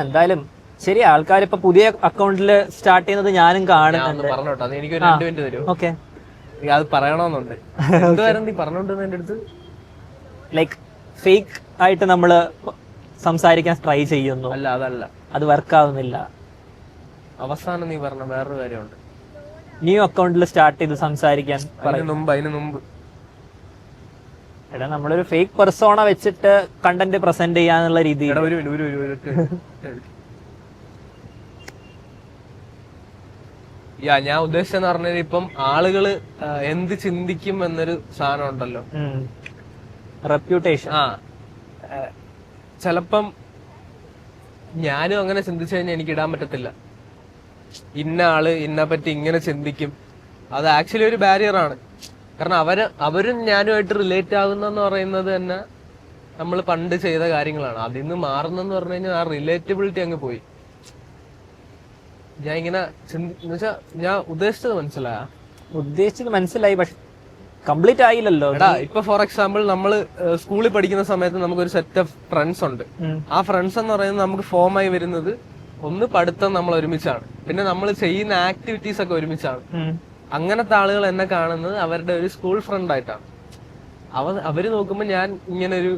എന്തായാലും ശരി, ആൾക്കാർ ഇപ്പൊ പുതിയ അക്കൗണ്ടിൽ സ്റ്റാർട്ട് ചെയ്യുന്നത് ഞാനും കാണുന്നുണ്ട്. പറഞ്ഞോട്ടോ, അത് എനിക്കൊരു 2 മിനിറ്റ് തരുമോ? ഓക്കെ, അത് പറയണമെന്നുണ്ട്. എന്തുവായിരുന്നു നീ പറഞ്ഞോണ്ടിരുന്ന എന്റെ അടുത്ത്? ലൈക്ക് ഫേക്ക് ആയിട്ട് നമ്മള് സംസാരിക്കാൻ ട്രൈ ചെയ്യുന്നു. അല്ല, അതല്ല, അത് വർക്ക് ആവുന്നില്ല. അവസാനം നീ പറഞ്ഞ വേറൊരു കാര്യമുണ്ട്. ന്യൂ അക്കൗണ്ടിൽ സ്റ്റാർട്ട് ചെയ്ത് സംസാരിക്കാൻ അതിന് മുമ്പ് എടാ, നമ്മളൊരു ഫേക്ക് പെർസോണ വെച്ചിട്ട് കണ്ടന്റ് പ്രസന്റ് ചെയ്യാന്നുള്ള രീതിയിൽ. ഞാൻ ഉദ്ദേശിച്ചെന്ന് പറഞ്ഞാൽ ഇപ്പം ആളുകള് എന്ത് ചിന്തിക്കും എന്നൊരു സാധനം ഉണ്ടല്ലോ, റെപ്യൂട്ടേഷൻ. ചെലപ്പം ഞാനും അങ്ങനെ ചിന്തിച്ചു കഴിഞ്ഞാൽ എനിക്ക് ഇടാൻ പറ്റത്തില്ല. ഇന്ന ആള് ഇന്നെ പറ്റി ഇങ്ങനെ ചിന്തിക്കും, അത് ആക്ച്വലി ഒരു ബാരിയർ ആണ്. കാരണം അവരും ഞാനുമായിട്ട് റിലേറ്റ് ആകുന്നെന്ന് പറയുന്നത് തന്നെ നമ്മൾ പണ്ട് ചെയ്ത കാര്യങ്ങളാണ്. അതിന്ന് മാറുന്നെന്ന് പറഞ്ഞു കഴിഞ്ഞാൽ ആ റിലേറ്റബിലിറ്റി അങ്ങ് പോയി. ഞാൻ ഇങ്ങനെ ഞാൻ ഉദ്ദേശിച്ചത് മനസ്സിലായി, പക്ഷെ കംപ്ലീറ്റ് ആയില്ലല്ലോ. ഇപ്പൊ ഫോർ എക്സാമ്പിൾ നമ്മള് സ്കൂളിൽ പഠിക്കുന്ന സമയത്ത് നമുക്കൊരു സെറ്റ് ഓഫ് ഫ്രണ്ട്സ് ഉണ്ട്. ആ ഫ്രണ്ട്സ് എന്ന് പറയുന്നത് നമുക്ക് ഫോം ആയി വരുന്നത് ഒന്ന് പഠിത്തം നമ്മൾ ഒരുമിച്ചാണ്, പിന്നെ നമ്മൾ ചെയ്യുന്ന ആക്ടിവിറ്റീസ് ഒക്കെ ഒരുമിച്ചാണ്. അങ്ങനത്തെ ആളുകൾ എന്നെ കാണുന്നത് അവരുടെ ഒരു സ്കൂൾ ഫ്രണ്ട് ആയിട്ടാണ്. അവര് നോക്കുമ്പോ ഞാൻ ഇങ്ങനെ ഒരു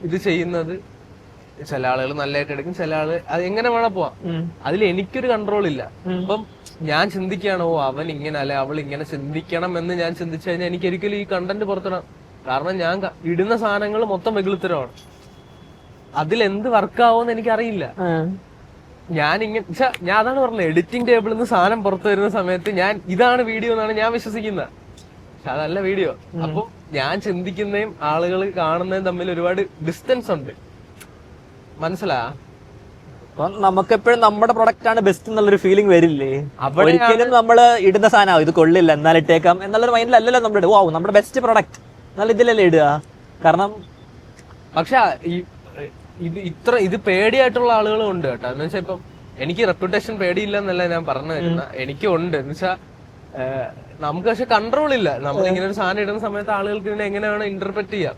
ഇത് ചെയ്യുന്നത് ചില ആളുകൾ നല്ലതായിട്ട് എടുക്കും, ചില ആള് അത് എങ്ങനെ വേണം പോവാം. അതിൽ എനിക്കൊരു കൺട്രോൾ ഇല്ല. അപ്പം ഞാൻ ചിന്തിക്കുകയാണ്, അവൻ ഇങ്ങനെ അല്ലെ അവൾ ഇങ്ങനെ ചിന്തിക്കണം എന്ന് ഞാൻ ചിന്തിച്ചു കഴിഞ്ഞാൽ എനിക്ക് ഒരിക്കലും ഈ കണ്ടന്റ് പുറത്തിടാം. കാരണം ഞാൻ ഇടുന്ന സാധനങ്ങൾ മൊത്തം വെകുളിത്തരമാണ്. അതിലെന്ത് വർക്കാവോന്ന് എനിക്കറിയില്ല. ഞാൻ അതാണ് പറഞ്ഞത്, എഡിറ്റിംഗ് ടേബിളിൽ നിന്ന് സാധനം പുറത്തു വരുന്ന സമയത്ത് ഞാൻ ഇതാണ് വീഡിയോ എന്നാണ് ഞാൻ വിശ്വസിക്കുന്നത്. പക്ഷെ അതല്ല വീഡിയോ. അപ്പം ഞാൻ ചിന്തിക്കുന്നതും ആളുകൾ കാണുന്നതും തമ്മിൽ ഒരുപാട് ഡിസ്റ്റൻസ് ഉണ്ട്. മനസ്സിലാ? നമുക്കെപ്പോഴും നമ്മുടെ പ്രൊഡക്റ്റ് ആണ് ബെസ്റ്റ് എന്നുള്ളൊരു ഫീലിംഗ് വരില്ലേ? ഒരിക്കലും നമ്മള് ഇടുന്ന സാധനം ഇത് കൊള്ളില്ല എന്നാൽ ഇട്ടേക്കാം എന്നുള്ളൊരു മൈൻഡിലല്ലല്ലോ നമ്മൾ ഇടുക. നമ്മുടെ ബെസ്റ്റ് പ്രൊഡക്റ്റ് എന്നാൽ ഇതിലല്ലേ ഇടുക. കാരണം പക്ഷെ ഇത് പേടിയായിട്ടുള്ള ആളുകളും ഉണ്ട് കേട്ടോ. എന്ന് വെച്ചാൽ ഇപ്പം എനിക്ക് റെപ്യൂട്ടേഷൻ പേടിയില്ല എന്നല്ല ഞാൻ പറഞ്ഞു തരുന്ന, എനിക്കും ഉണ്ട്. എന്ന് വെച്ചാ നമുക്ക് പക്ഷെ കൺട്രോൾ ഇല്ല. നമ്മൾ ഇങ്ങനെ ഒരു സാധനം ഇടുന്ന സമയത്ത് ആളുകൾക്ക് ഇതിനെ എങ്ങനെ വേണം ഇന്റർപ്രറ്റ് ചെയ്യാം.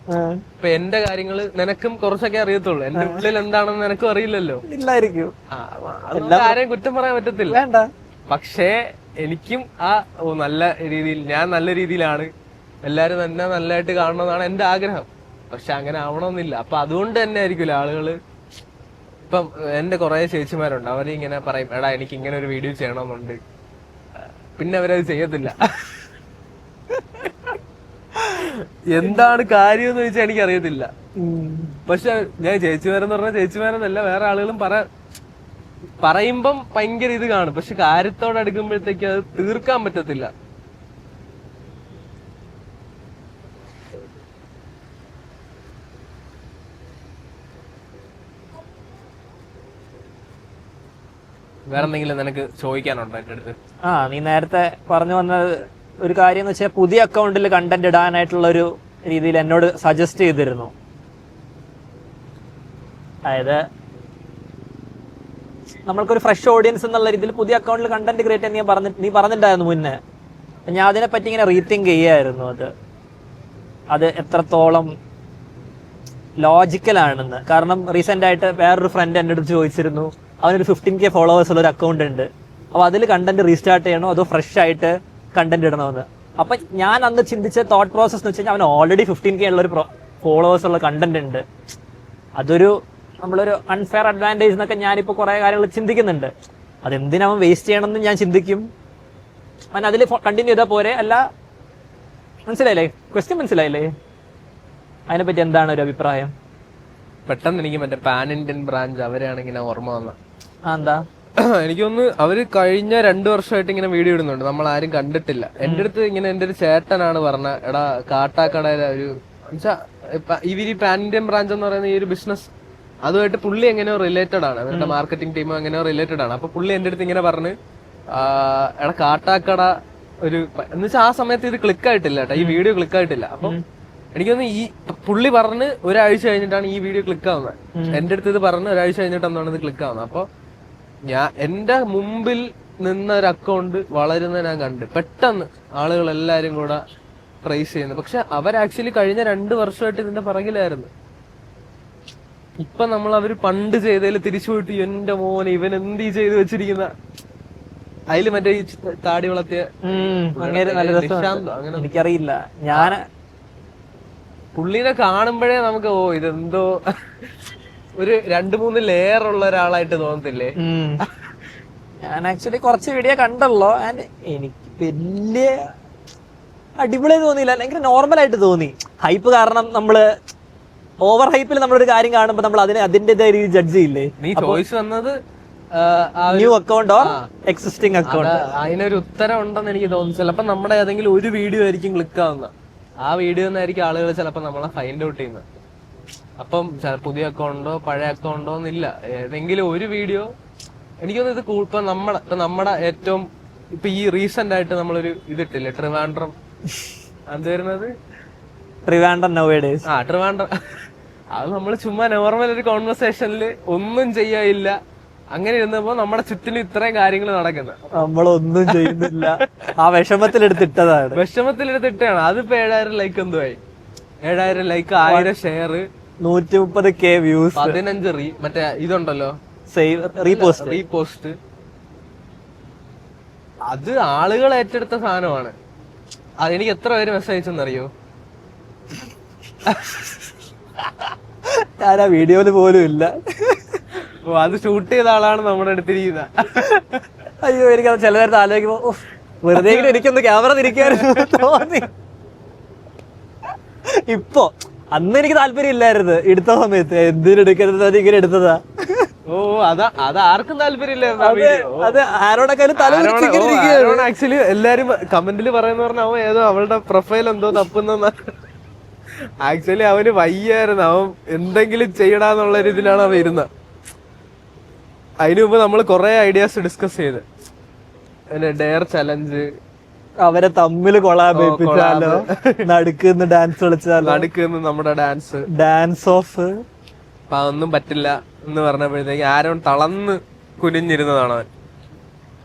ഇപ്പൊ എന്റെ കാര്യങ്ങള് നിനക്കും കുറച്ചൊക്കെ അറിയത്തുള്ളൂ, എന്റെ ഉള്ളിൽ എന്താണെന്ന് നിനക്കും അറിയില്ലല്ലോ. ആരെയും കുറ്റം പറയാൻ പറ്റത്തില്ല. പക്ഷേ എനിക്കും നല്ല രീതിയിൽ, ഞാൻ നല്ല രീതിയിലാണ്, എല്ലാരും തന്നെ നല്ലതായിട്ട് കാണണമെന്നാണ് എന്റെ ആഗ്രഹം. പക്ഷെ അങ്ങനെ ആവണമെന്നില്ല. അപ്പൊ അതുകൊണ്ട് തന്നെ ആയിരിക്കില്ല ആളുകള്. ഇപ്പം എന്റെ കുറെ ചേച്ചിമാരുണ്ട്, അവരിങ്ങനെ പറയും, എടാ എനിക്ക് ഇങ്ങനെ ഒരു വീഡിയോ ചെയ്യണമെന്നുണ്ട്. പിന്നെ അവരത് ചെയ്യത്തില്ല. എന്താണ് കാര്യം എന്ന് ചോദിച്ചാൽ എനിക്കറിയത്തില്ല. പക്ഷെ ഞാൻ ചേച്ചിമാരെന്ന് പറഞ്ഞാൽ ചേച്ചിമാരെന്നല്ല, വേറെ ആളുകളും പറയുമ്പം ഭയങ്കര ഇത് കാണും. പക്ഷെ കാര്യത്തോടെ അടുക്കുമ്പോഴത്തേക്ക് അത് തീർക്കാൻ പറ്റത്തില്ല. വേറെ എന്തെങ്കിലും നിനക്ക് ചോദിക്കാനുണ്ടോ എന്റെ അടുത്ത്? നീ നേരത്തെ പറഞ്ഞു വന്ന ഒരു കാര്യം എന്ന് വെച്ചാൽ പുതിയ അക്കൗണ്ടിൽ കണ്ടന്റ് ഇടാനായിട്ടുള്ള ഒരു രീതിയിൽ എന്നോട് സജസ്റ്റ് ചെയ്തിരുന്നു. അതായത് നമ്മൾക്കൊരു ഫ്രഷ് ഓഡിയൻസ് എന്നുള്ള രീതിയിൽ പുതിയ അക്കൗണ്ടിൽ കണ്ടന്റ് ക്രിയേറ്റ് ചെയ്യാൻ നീ പറഞ്ഞിട്ടുണ്ടായിരുന്നു മുന്നേ. ഞാൻ അതിനെപ്പറ്റി ഇങ്ങനെ റീതിങ്ക് ചെയ്യായിരുന്നു. അത് എത്രത്തോളം ലോജിക്കലാണെന്ന്. കാരണം റീസെന്റ് ആയിട്ട് വേറൊരു ഫ്രണ്ട് എൻ്റെ അടുത്ത് ചോദിച്ചിരുന്നു, അവനൊരു 15K ഫോളോവേഴ്സ് ഉള്ള ഒരു അക്കൗണ്ട് ഉണ്ട്, അപ്പോൾ അതിൽ കണ്ടന്റ് റീസ്റ്റാർട്ട് ചെയ്യണോ അതോ ഫ്രഷ് ആയിട്ട് കണ്ടന്റ് ഇടണമെന്ന്. അപ്പൊ ഞാൻ അന്ന് ചിന്തിച്ച തോട്ട് പ്രോസസ് എന്ന് വെച്ച് കഴിഞ്ഞാൽ അവന് ഓൾറെഡി 15K ഉള്ള ഒരു ഫോളോവേഴ്സ് ഉള്ള കണ്ടന്റ് ഉണ്ട്. നമ്മളൊരു അൺഫെയർ അഡ്വാൻറ്റേജ് എന്നൊക്കെ ഞാനിപ്പോൾ കുറെ കാര്യങ്ങൾ ചിന്തിക്കുന്നുണ്ട്. അതെന്തിനവൻ വേസ്റ്റ് ചെയ്യണമെന്ന് ഞാൻ ചിന്തിക്കും. അവൻ അതിൽ കണ്ടിന്യൂ ചെയ്താൽ പോരെ. അല്ല, മനസ്സിലായില്ലേ ക്വസ്റ്റ്യൻ? മനസ്സിലായില്ലേ? അതിനെപ്പറ്റി എന്താണ് ഒരു അഭിപ്രായം? പെട്ടെന്ന് എനിക്ക് മറ്റേ പാൻ ഇന്ത്യൻ ബ്രാഞ്ച് അവരാണെങ്കിൽ ഓർമ്മ വന്ന എന്താ, എനിക്കൊന്ന് അവര് കഴിഞ്ഞ 2 വർഷമായിട്ട് ഇങ്ങനെ വീഡിയോ ഇടുന്നുണ്ട്, നമ്മൾ ആരും കണ്ടിട്ടില്ല. എന്റെ അടുത്ത് ഇങ്ങനെ എന്റെ ഒരു ചേട്ടനാണ് പറഞ്ഞ, എടാ കാട്ടാക്കടയിലെ ഒരു ഇവര് പാൻ ഇന്ത്യൻ ബ്രാഞ്ച് എന്ന് പറയുന്ന ഈ ഒരു ബിസിനസ് അതുമായിട്ട് പുള്ളി എങ്ങനെയോ റിലേറ്റഡ് ആണ്, അവരുടെ മാർക്കറ്റിംഗ് ടീം എങ്ങനെയോ റിലേറ്റഡ് ആണ്. അപ്പൊ പുള്ളി എന്റെ അടുത്ത് ഇങ്ങനെ പറഞ്ഞ്, എടാ കാട്ടാക്കട ഒരു എന്ന് വെച്ചാൽ ആ സമയത്ത് ഇത് ക്ലിക്ക് ആയിട്ടില്ല കേട്ടോ, ഈ വീഡിയോ ക്ലിക്ക് ആയിട്ടില്ല. അപ്പൊ എനിക്കൊന്ന് ഈ പുള്ളി പറഞ്ഞ് ഒരാഴ്ച കഴിഞ്ഞിട്ടാണ് ഈ വീഡിയോ ക്ലിക്ക് ആവുന്നത്. എന്റെ അടുത്ത് ഇത് പറഞ്ഞ് ഒരാഴ്ച കഴിഞ്ഞിട്ടാണ് ഇത് ക്ലിക്ക് ആവുന്നത്. അപ്പൊ എന്റെ മുമ്പിൽ നിന്ന ഒരു അക്കൗണ്ട് വളരുന്ന ഞാൻ കണ്ട് പെട്ടെന്ന് ആളുകൾ എല്ലാരും കൂടെ പ്രൈസ് ചെയ്യുന്നു. പക്ഷെ അവർ ആക്ച്വലി കഴിഞ്ഞ 2 വർഷമായിട്ട് ഇതിന്റെ പിറകിലായിരുന്നു. ഇപ്പൊ നമ്മൾ അവര് പണ്ട് ചെയ്തതിൽ തിരിച്ചു പോയിട്ട് എന്റെ മോനെ ഇവൻ എന്ത് ചെയ്ത് വെച്ചിരിക്കുന്ന അതില് മറ്റേ ഈ താടി വളർത്തിയ അങ്ങനെ നല്ല രസം. എനിക്കറിയില്ല, ഞാൻ പുള്ളിനെ കാണുമ്പോഴേ നമുക്ക് ഓ ഇതെന്തോ ഒരു 2-3 ലെയർ ഉള്ള ഒരാളായിട്ട് തോന്നത്തില്ലേ? ഞാൻ ആക്ച്വലി കുറച്ച് വീഡിയോ കണ്ടല്ലോ, ആൻഡ് എനിക്ക് വലിയ അടിപൊളി തോന്നിയില്ല, ഭയങ്കര നോർമൽ ആയിട്ട് തോന്നി. ഹൈപ്പ് കാരണം നമ്മള് ഓവർ ഹൈപ്പിൽ നമ്മളൊരു കാര്യം കാണുമ്പോ നമ്മൾ അതിന്റേതായ രീതി ജഡ്ജ് ചെയ്യില്ലേ? നീ ചോയ്സ് വന്നത് new account or existing account, അതിനൊരു ഉത്തരം ഉണ്ടെന്ന് എനിക്ക് തോന്നുന്നു. ചിലപ്പോ നമ്മുടെ ഏതെങ്കിലും ഒരു വീഡിയോ ആയിരിക്കും ക്ലിക്ക് ആവുന്ന, ആ വീഡിയോ എന്നായിരിക്കും ആളുകൾ ചിലപ്പോ നമ്മളെ ഫൈൻഡ് ഔട്ട് ചെയ്യുന്നത്. അപ്പം പുതിയ അക്കൗണ്ടോ പഴയ അക്കൗണ്ടോ എന്നില്ല, ഏതെങ്കിലും ഒരു വീഡിയോ. എനിക്കൊന്നും ഇത് ഇപ്പൊ നമ്മുടെ ഏറ്റവും ഇപ്പൊ ഈ റീസെന്റ് ആയിട്ട് നമ്മളൊരു ഇതിട്ടില്ലേ, ട്രിവാൻഡ്രം എന്ത് വരുന്നത്, ട്രിവാൻഡ്രം നൗവേഡേയ്സ്. ട്രിവാൻഡ്രം. അത് നമ്മൾ ചുമ്മാ നോർമൽ ഒരു കോൺവെർസേഷനിൽ ഒന്നും ചെയ്യാനില്ല, അങ്ങനെ ഇരുന്നപ്പോ നമ്മുടെ ചുറ്റിനും ഇത്രയും കാര്യങ്ങൾ നടക്കുന്നത്, നമ്മളൊന്നും ചെയ്യുന്നില്ല, ആ വിഷമത്തിലെടുത്തിട്ടതാണ്. വിഷമത്തിലെടുത്തിട്ടാണ്. അതിപ്പോ 7000 ലൈക്ക് എന്തുവായി? 7000 ലൈക്ക്, 1000 ഷെയർ, 130K വ്യൂസ്, 15 മറ്റേ ഇതുണ്ടല്ലോ റീപോസ്റ്റ്. അത് ആളുകൾ ഏറ്റെടുത്ത സാധനമാണ്. അതെനിക്ക് എത്ര പേര് മെസ്സേജ് അയച്ചെന്നറിയോ? ഞാൻ ആ വീഡിയോയില് പോലും ഇല്ല. ഓ, അത് ഷൂട്ട് ചെയ്ത ആളാണ് നമ്മുടെ അടുത്തിരിക്കുന്ന. അയ്യോ, എനിക്കത് ചില നേരത്തെ ആലോചിക്കുമ്പോ വെറുതെ എനിക്കൊന്ന് ക്യാമറ തിരിക്കായിരുന്നു തോന്നി. ഇപ്പൊ അന്ന് എനിക്ക് താല്പര്യം ഇല്ലായിരുന്നു എടുത്ത സമയത്ത്, എന്തിനെടുക്കരുത് ഇങ്ങനെ എടുത്തതാ. ഓ, അത് ആർക്കും താല്പര്യമില്ല. അത് ആരോടൊക്കെ ആക്ച്വലി എല്ലാരും കമന്റിൽ പറയുന്ന പറഞ്ഞ അവൻ ഏതോ അവളുടെ പ്രൊഫൈൽ എന്തോ തപ്പുന്ന. ആക്ച്വലി അവന് വയ്യായിരുന്നു, അവൻ എന്തെങ്കിലും ചെയ്യടാന്നുള്ള ഒരു ഇതിലാണ് അവൻ ഇരുന്നത്. അതിനു മുമ്പ് നമ്മൾ കുറെ ഐഡിയാസ് ഡിസ്കസ് ചെയ്ത്, ഡെയർ ചലഞ്ച്, അവരെ തമ്മിൽ കൊളാബിപ്പിച്ചാലോ, നടുക്കുന്ന് ഡാൻസ് കളിച്ചാലോ, നടുക്കുന്ന് നമ്മുടെ ഡാൻസ് ഓഫ്. അപ്പൊ അതൊന്നും പറ്റില്ല എന്ന് പറഞ്ഞപ്പോഴത്തേക്ക് ആരോ തളർന്ന് കുനിഞ്ഞിരുന്നതാണ് അവൻ.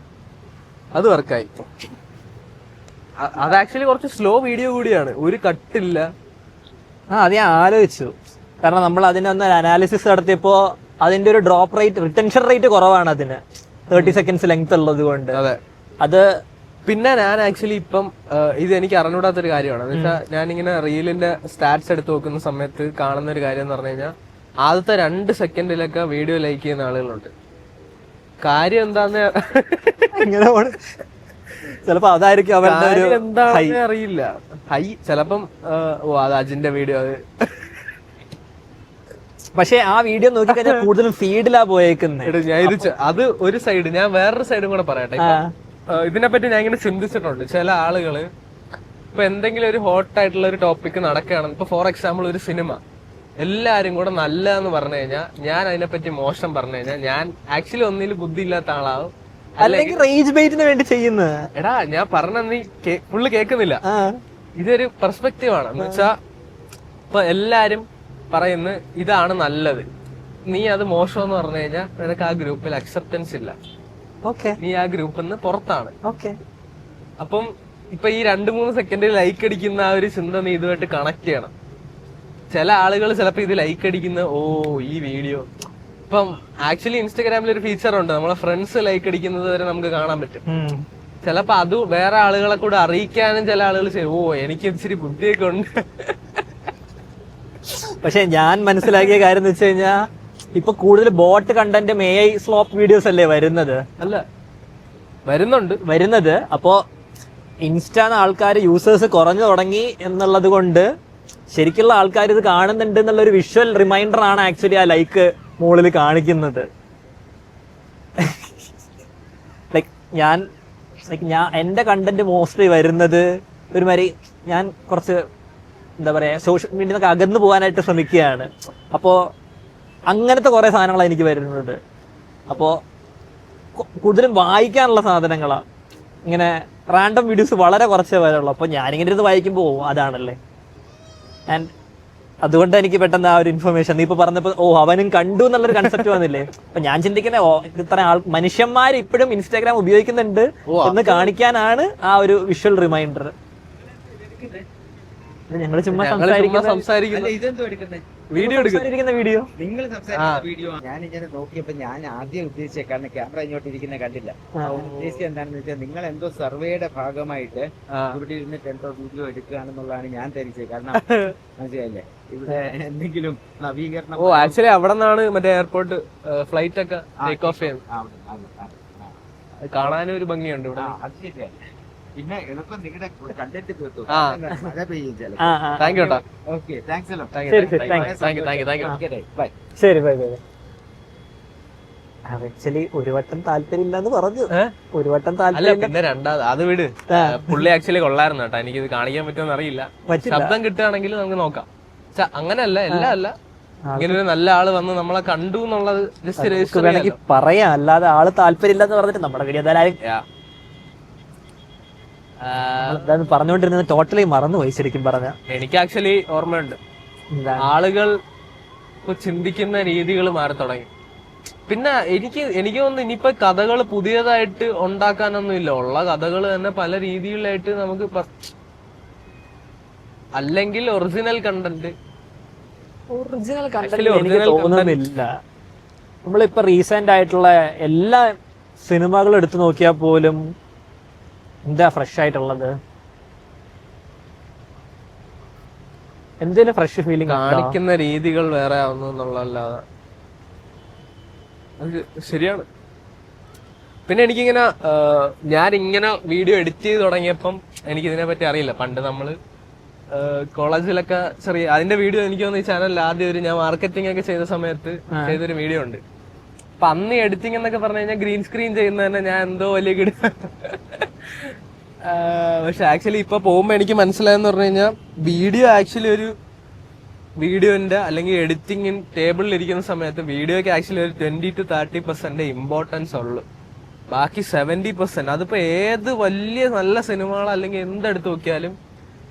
അത് വർക്കായി. അത് ആക്ച്വലി കുറച്ച് സ്ലോ വീഡിയോ കൂടിയാണ്, ഒരു കട്ടില്ല. അത് ഞാൻ ആലോചിച്ചു, കാരണം നമ്മൾ അതിനൊന്ന് അനാലിസിസ് നടത്തിയപ്പോ അതിന്റെ ഒരു ഡ്രോപ്പ് റേറ്റ്, റിട്ടൻഷൻ റേറ്റ് കുറവാണ് അതിന്, 30 സെക്കൻഡ്സ് ലെങ്ത് ഉള്ളത് കൊണ്ട്. അതെ. അത് പിന്നെ ഞാൻ ആക്ച്വലി ഇപ്പം ഇത് എനിക്ക് അറിഞ്ഞൂടാത്തൊരു കാര്യമാണ്. എന്ന് വെച്ചാൽ ഞാനിങ്ങനെ റീലിന്റെ സ്റ്റാറ്റ്സ് എടുത്ത് നോക്കുന്ന സമയത്ത് കാണുന്ന ഒരു കാര്യം എന്ന് പറഞ്ഞു കഴിഞ്ഞാൽ, ആദ്യത്തെ 2 സെക്കൻഡിലൊക്കെ വീഡിയോ ലൈക്ക് ചെയ്യുന്ന ആളുകളുണ്ട്. കാര്യം എന്താന്ന് ചിലപ്പോ അതായിരിക്കും അവരുടെ എന്താണെന്ന് അറിയില്ല. ഹൈ ചിലപ്പം ഓ അത് അജിന്റെ വീഡിയോ അത്. പക്ഷെ ആ വീഡിയോ നോക്കി കഴിഞ്ഞാൽ കൂടുതലും ഫീഡിലാ പോയേക്കുന്നത്. അത് ഒരു സൈഡ്. ഞാൻ വേറൊരു സൈഡും കൂടെ പറയട്ടെ. ഇതിനെപ്പറ്റി ഞാൻ ഇങ്ങനെ ചിന്തിച്ചിട്ടുണ്ട്. ചില ആളുകള് ഇപ്പൊ എന്തെങ്കിലും ഒരു ഹോട്ട് ആയിട്ടുള്ള ഒരു ടോപ്പിക് നടക്കുകയാണ്, ഇപ്പൊ ഫോർ എക്സാമ്പിൾ ഒരു സിനിമ, എല്ലാരും കൂടെ നല്ലതെന്ന് പറഞ്ഞു കഴിഞ്ഞാൽ ഞാൻ അതിനെപ്പറ്റി മോശം പറഞ്ഞു കഴിഞ്ഞാൽ ഞാൻ ആക്ച്വലി ഒന്നിൽ ബുദ്ധി ഇല്ലാത്ത ആളാവും, അല്ലെങ്കിൽ റേജ് ബൈറ്റിന് വേണ്ടി ചെയ്യുന്നത്. എടാ ഞാൻ പറഞ്ഞ നീ ഫുള്ള് കേൾക്കുന്നില്ല. ഇതൊരു പെർസ്പെക്റ്റീവ് ആണ്. എന്ന് വെച്ചാ ഇപ്പൊ എല്ലാരും പറയുന്നു ഇതാണ് നല്ലത്, നീ അത് മോശം എന്ന് പറഞ്ഞു കഴിഞ്ഞാൽ നിനക്ക് ആ ഗ്രൂപ്പിൽ അക്സെപ്റ്റൻസ് ഇല്ല, നീ ആ ഗ്രൂപ്പിൽ നിന്ന് പുറത്താണ്. അപ്പം ഇപ്പൊ ഈ 2-3 സെക്കൻഡിൽ ലൈക്ക് അടിക്കുന്ന ആ ഒരു ചിന്ത നീ ഇതുമായിട്ട് കണക്ട് ചെയ്യണം. ചില ആളുകൾ ചിലപ്പോ ഇത് ലൈക്ക് അടിക്കുന്ന ഓ ഈ വീഡിയോ, ഇപ്പം ആക്ച്വലി ഇൻസ്റ്റാഗ്രാമിൽ ഒരു ഫീച്ചർ ഉണ്ട്, നമ്മളെ ഫ്രണ്ട്സ് ലൈക്ക് അടിക്കുന്നത് വരെ നമുക്ക് കാണാൻ പറ്റും. ചിലപ്പോ അത് വേറെ ആളുകളെ കൂടെ അറിയിക്കാനും ചില ആളുകൾ ചെയ്യും, ഓ എനിക്ക് ഇച്ചിരി ബുദ്ധിയൊക്കെ ഉണ്ട്. പക്ഷെ ഞാൻ മനസ്സിലാക്കിയ കാര്യം എന്ന് വെച്ച് കഴിഞ്ഞാൽ, ഇപ്പൊ കൂടുതൽ ബോട്ട് കണ്ടന്റും AI സ്ലോപ്പ് വീഡിയോസ് അല്ലേ വരുന്നത്? അല്ല, വരുന്നത്. അപ്പോ ഇൻസ്റ്റാന്ന് ആൾക്കാർ യൂസേഴ്സ് കുറഞ്ഞു തുടങ്ങി എന്നുള്ളത് കൊണ്ട് ശരിക്കുള്ള ആൾക്കാർ ഇത് കാണുന്നുണ്ട് എന്നുള്ള ഒരു വിഷ്വൽ റിമൈൻഡർ ആണ് ആക്ച്വലി ആ ലൈക്ക് മുകളിൽ കാണിക്കുന്നത്. ഞാൻ എന്റെ കണ്ടന്റ് മോസ്റ്റ്ലി വരുന്നത് ഒരുമാതിരി, ഞാൻ കുറച്ച് എന്താ പറയാ സോഷ്യൽ മീഡിയ നിന്നൊക്കെ അകന്നു പോകാനായിട്ട് ശ്രമിക്കുകയാണ്. അപ്പോ അങ്ങനത്തെ കുറെ സാധനങ്ങളാണ് എനിക്ക് വരുന്നത്. അപ്പോ കൂടുതലും വായിക്കാനുള്ള സാധനങ്ങളാ. ഇങ്ങനെ റാൻഡം വീഡിയോസ് വളരെ കുറച്ചേ വരുള്ളൂ. അപ്പൊ ഞാനിങ്ങനെ ഇരുന്ന് വായിക്കുമ്പോ അതാണല്ലേ. ആൻഡ് അതുകൊണ്ട് എനിക്ക് പെട്ടെന്ന് ആ ഒരു ഇൻഫർമേഷൻ നീ ഇപ്പൊ പറഞ്ഞപ്പോ അവനും കണ്ടു എന്നുള്ളൊരു കൺസെപ്റ്റ് വന്നില്ലേ. അപ്പൊ ഞാൻ ചിന്തിക്കുന്നത് ഇത്ര മനുഷ്യന്മാർ ഇപ്പോഴും ഇൻസ്റ്റാഗ്രാം ഉപയോഗിക്കുന്നുണ്ട് എന്ന് കാണിക്കാനാണ് ആ ഒരു വിഷ്വൽ റിമൈൻഡർ. ഞങ്ങള് ചുമ്മാ സംസാരിക്കുന്നു. വീഡിയോ എടുക്കുന്ന വീഡിയോ നിങ്ങൾ സംസാരിക്കുന്ന വീഡിയോ ഞാനിങ്ങനെ നോക്കിയപ്പോ ഞാൻ ആദ്യം ഉദ്ദേശിച്ച കാരണം ക്യാമറ ഇങ്ങോട്ട് ഇരിക്കുന്ന കണ്ടില്ല. ഉദ്ദേശിച്ചത് എന്താണെന്ന് വെച്ചാൽ നിങ്ങൾ എന്തോ സർവേയുടെ ഭാഗമായിട്ട് ഇവിടെ ഇരുന്നിട്ട് എന്തോ വീഡിയോ എടുക്കുകയാണെന്നുള്ളതാണ് ഞാൻ ധരിച്ചത്. കാരണം മനസ്സിലായില്ലേ, ഇവിടെ എന്തെങ്കിലും നവീകരണം. ആക്ച്വലി അവിടെ നിന്നാണ് മറ്റേ എയർപോർട്ട് ഫ്ലൈറ്റ് ഒക്കെ ടേക്ക് ഓഫ് ചെയ്യുന്നത്. കാണാനും ഒരു ഭംഗിയുണ്ട് ഇവിടെ. അത് ശരിയല്ല. പിന്നെ എളുപ്പം നിങ്ങളുടെ കണ്ടന്റ് തീർത്തു മഴ പെയ്യും. താങ്ക് യു കേട്ടോ. ഓക്കെ, താങ്ക്സ് എല്ലാം. ബൈ. ശരി ബൈ ബൈ. ആക്ച്വലി ഒരു വട്ടം താല്പര്യമില്ലെന്ന് പറഞ്ഞു. ഒരു വട്ടം അല്ല താല്പര്യം പിന്നെ രണ്ടാമത് അത് വിട്. പുള്ളി ആക്ച്വലി കൊള്ളായിരുന്നു കേട്ടോ. എനിക്കിത് കാണിക്കാൻ പറ്റുമെന്ന് അറിയില്ല. ശബ്ദം കിട്ടുകയാണെങ്കിൽ നമുക്ക് നോക്കാം. അങ്ങനല്ല എല്ലാം അല്ല, ഇങ്ങനെ ഒരു നല്ല ആള് വന്ന് നമ്മളെ കണ്ടു എന്നുള്ളത് ജസ്റ്റ് വേണമെങ്കിൽ പറയാം. അല്ലാതെ ആള് താല്പര്യമില്ലെന്ന് പറഞ്ഞിട്ട് നമ്മുടെ വീഡിയോ എന്തായാലും പറഞ്ഞുകൊണ്ടിരുന്നത് ടോട്ടലി മറന്നുപോയി ശരിക്കും പറഞ്ഞ. എനിക്ക് ആക്ച്വലി ഓർമ്മയുണ്ട്, ആളുകൾ ഇപ്പൊ ചിന്തിക്കുന്ന രീതികൾ മാറി തുടങ്ങി. പിന്നെ എനിക്ക് തോന്നുന്നു ഇനിയിപ്പോ കഥകൾ പുതിയതായിട്ട് ഉണ്ടാക്കാനൊന്നും ഇല്ല. ഉള്ള കഥകൾ തന്നെ പല രീതിയിലായിട്ട് നമുക്ക് അല്ലെങ്കിൽ ഒറിജിനൽ കണ്ടന്റ് തോന്നുന്നില്ല. നമ്മളിപ്പോ റീസെന്റ് ആയിട്ടുള്ള എല്ലാ സിനിമകളും എടുത്തു നോക്കിയാൽ പോലും എന്താ ഫ്രഷ് ആയിട്ടുള്ളത്? എന്തേലും ഫ്രഷ് ഫീലിംഗ് കാണിക്കുന്ന രീതികൾ വേറെ ആവുന്നു എന്നുള്ളതല്ലാതെ അത് ശരിയാണ്. പിന്നെ എനിക്കിങ്ങനെ ഞാനിങ്ങനെ വീഡിയോ എഡിറ്റ് ചെയ്ത് തുടങ്ങിയപ്പം എനിക്ക് ഇതിനെ പറ്റി അറിയില്ല. പണ്ട് നമ്മള് കോളേജിലൊക്കെ ചെറിയ അതിന്റെ വീഡിയോ എനിക്ക് തോന്നുന്നു ഈ ചാനലിൽ ആദ്യം ഞാൻ മാർക്കറ്റിംഗ് ഒക്കെ ചെയ്ത സമയത്ത് ചെയ്തൊരു വീഡിയോ ഉണ്ട്. അപ്പൊ അന്ന് എഡിറ്റിംഗ് എന്നൊക്കെ പറഞ്ഞു കഴിഞ്ഞാൽ ഗ്രീൻ സ്ക്രീൻ ചെയ്യുന്ന തന്നെ ഞാൻ എന്തോ വലിയ കിട. പക്ഷെ ആക്ച്വലി ഇപ്പൊ പോകുമ്പോ എനിക്ക് മനസ്സിലായെന്ന് പറഞ്ഞു കഴിഞ്ഞാൽ വീഡിയോ ആക്ച്വലി ഒരു വീഡിയോന്റെ അല്ലെങ്കിൽ എഡിറ്റിംഗ് ടേബിളിൽ ഇരിക്കുന്ന സമയത്ത് വീഡിയോക്ക് ആക്ച്വലി ഒരു 20 to 30% ഇമ്പോർട്ടൻസ് ഉള്ളു. ബാക്കി 70% അതിപ്പോ ഏത് വലിയ നല്ല സിനിമകൾ അല്ലെങ്കിൽ എന്തെടുത്ത് നോക്കിയാലും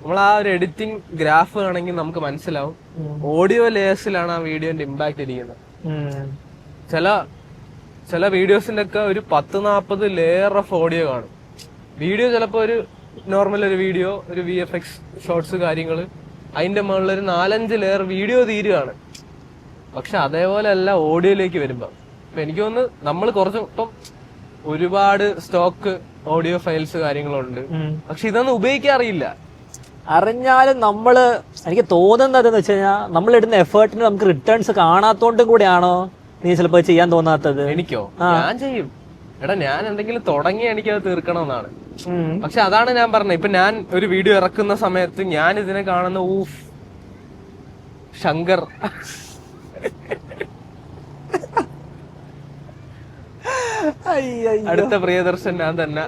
നമ്മൾ ആ ഒരു എഡിറ്റിംഗ് ഗ്രാഫ് ആണെങ്കിൽ നമുക്ക് മനസ്സിലാവും ഓഡിയോ ലേയേഴ്സിലാണ് ആ വീഡിയോന്റെ ഇമ്പാക്ട് ഇരിക്കുന്നത്. ചില വീഡിയോസിന്റെ ഒക്കെ ഒരു 10-40 ലെയർ ഓഫ് ഓഡിയോ കാണും. വീഡിയോ ചിലപ്പോ ഒരു നോർമൽ ഒരു വീഡിയോ, ഒരു VFX ഷോർട്സ് കാര്യങ്ങള്, അതിന്റെ മുകളിൽ ഒരു 4-5 ലെയർ വീഡിയോ തീരുകയാണ്. പക്ഷെ അതേപോലെ അല്ല ഓഡിയോയിലേക്ക് വരുമ്പോ. ഇപ്പൊ എനിക്ക് തോന്നുന്നു നമ്മൾ കുറച്ച് ഇപ്പം ഒരുപാട് സ്റ്റോക്ക് ഓഡിയോ ഫയൽസ് കാര്യങ്ങളുണ്ട്, പക്ഷെ ഇതൊന്നും ഉപയോഗിക്കാറില്ല. അറിഞ്ഞാലും എനിക്ക് തോന്നുന്നത് എന്ന് വെച്ച് കഴിഞ്ഞാൽ നമ്മൾ ഇടുന്ന എഫേർട്ടിന് നമുക്ക് റിട്ടേൺസ് കാണാത്തോണ്ടും കൂടിയാണോ നീ ചിലപ്പോ ചെയ്യാൻ തോന്നാത്തത്? എനിക്കോ? ഞാൻ ചെയ്യും. എടാ ഞാൻ എന്തെങ്കിലും തുടങ്ങി എനിക്കത് തീർക്കണമെന്നാണ്. പക്ഷെ അതാണ് ഞാൻ പറഞ്ഞത്. ഇപ്പൊ ഞാൻ ഒരു വീഡിയോ ഇറക്കുന്ന സമയത്ത് ഞാൻ ഇതിനെ കാണുന്ന ശങ്കർ അടുത്ത പ്രിയദർശൻ ഞാൻ തന്നെ.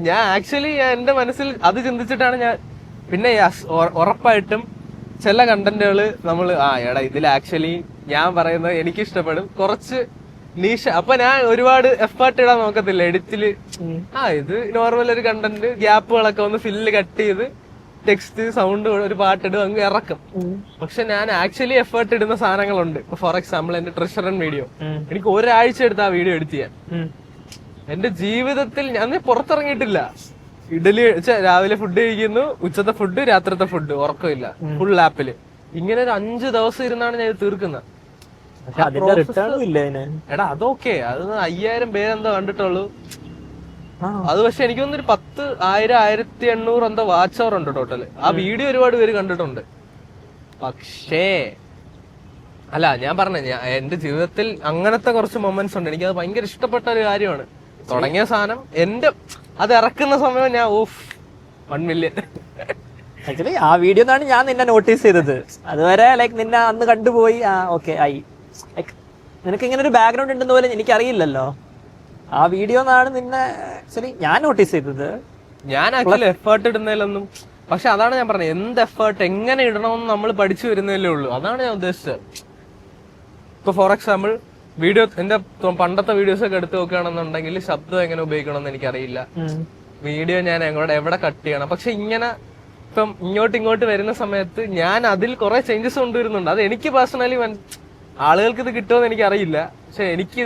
ഞാൻ ആക്ച്വലി എന്റെ മനസ്സിൽ അത് ചിന്തിച്ചിട്ടാണ് ഞാൻ. പിന്നെ ഉറപ്പായിട്ടും ചില കണ്ടന്റുകള് നമ്മള് എടാ ഇതിൽ ആക്ച്വലി ഞാൻ പറയുന്നത് എനിക്ക് ഇഷ്ടപ്പെടും, കുറച്ച് നീഷ. അപ്പൊ ഞാൻ ഒരുപാട് എഫേർട്ട് ഇടാൻ നോക്കത്തില്ല എഡിറ്റില്. ഇത് നോർമൽ ഒരു കണ്ടന്റ്, ഗ്യാപ്പുകളൊക്കെ ഒന്ന് ഫില്ല് കട്ട് ചെയ്ത് ടെക്സ്റ്റ് സൗണ്ട് ഒരു പാട്ടിടും അങ്ങ് ഇറക്കും. പക്ഷെ ഞാൻ ആക്ച്വലി എഫേർട്ട് ഇടുന്ന സാധനങ്ങളുണ്ട്. ഇപ്പൊ ഫോർ എക്സാമ്പിൾ എന്റെ ട്രഷറൻ വീഡിയോ എനിക്ക് ഒരാഴ്ച എടുത്ത് ആ വീഡിയോ എഡിറ്റ് ചെയ്യാൻ. എന്റെ ജീവിതത്തിൽ ഞാൻ പുറത്തിറങ്ങിയിട്ടില്ല. ഇഡലി രാവിലെ ഫുഡ് കഴിക്കുന്നു, ഉച്ചത്തെ ഫുഡ്, രാത്രിത്തെ ഫുഡ്, ഉറക്കമില്ല, ഫുൾ ആപ്പില്. ഇങ്ങനെ ഒരു 5 ദിവസം ഇരുന്നാണ് ഞാൻ ഇത് തീർക്കുന്നത്. എടാ അതൊക്കെ അത് 5000 പേരെന്തോ കണ്ടിട്ടുള്ളൂ. അത് പക്ഷെ എനിക്കൊന്നൊരു 10,000-1,800 എന്തോ വാച്ച് അവർ ഉണ്ട് ടോട്ടല്. ആ വീഡിയോ ഒരുപാട് പേര് കണ്ടിട്ടുണ്ട്. പക്ഷേ അല്ല ഞാൻ പറഞ്ഞ എന്റെ ജീവിതത്തിൽ അങ്ങനത്തെ കുറച്ച് മൊമെന്റ്സ് ഉണ്ട്. എനിക്കത് ഭയങ്കര ഇഷ്ടപ്പെട്ട ഒരു കാര്യമാണ്. തുടങ്ങിയ സാധനം അത് ഇറക്കുന്ന സമയം ഞാൻ 1 million. ആക്ച്വലി ആ വീഡിയോ ആണ് ഞാൻ നിന്നെ നോട്ടീസ് ചെയ്തത്. അതുവരെ നിന്നെ അന്ന് കണ്ടുപോയി. ഓക്കെ ആയി. നിനക്ക് ഇങ്ങനെ ഒരു ബാക്ക്ഗ്രൗണ്ട് ഉണ്ടെന്ന് പോലെ എനിക്കറിയില്ലല്ലോ. ആ വീഡിയോ എന്നാണ് നിന്നെ ആക്ച്വലി ഞാൻ നോട്ടീസ് ചെയ്തത്. ഞാൻ ആക്ച്വലി എഫേർട്ട് ഇടുന്നതിലൊന്നും, പക്ഷെ അതാണ് ഞാൻ പറഞ്ഞത്, എന്ത് എഫേർട്ട് എങ്ങനെ ഇടണമെന്ന് നമ്മൾ പഠിച്ചു വരുന്നതല്ലേ ഉള്ളൂ. അതാണ് ഞാൻ ഉദ്ദേശിച്ചത്. ഇപ്പൊ ഫോർ എക്സാമ്പിൾ വീഡിയോ, എന്റെ പണ്ടത്തെ വീഡിയോസ് ഒക്കെ എടുത്ത് നോക്കുകയാണെന്നുണ്ടെങ്കിൽ ശബ്ദം എങ്ങനെ ഉപയോഗിക്കണം എന്ന് എനിക്കറിയില്ല. വീഡിയോ ഞാൻ എവിടെ കട്ട് ചെയ്യണം. പക്ഷെ ഇങ്ങനെ ഇപ്പം ഇങ്ങോട്ട് വരുന്ന സമയത്ത് ഞാൻ അതിൽ കുറെ ചേഞ്ചസ് കൊണ്ടുവരുന്നുണ്ട്. അത് എനിക്ക് പേഴ്സണലി ആളുകൾക്ക് ഇത് കിട്ടുമെന്ന് എനിക്കറിയില്ല. പക്ഷെ എനിക്ക്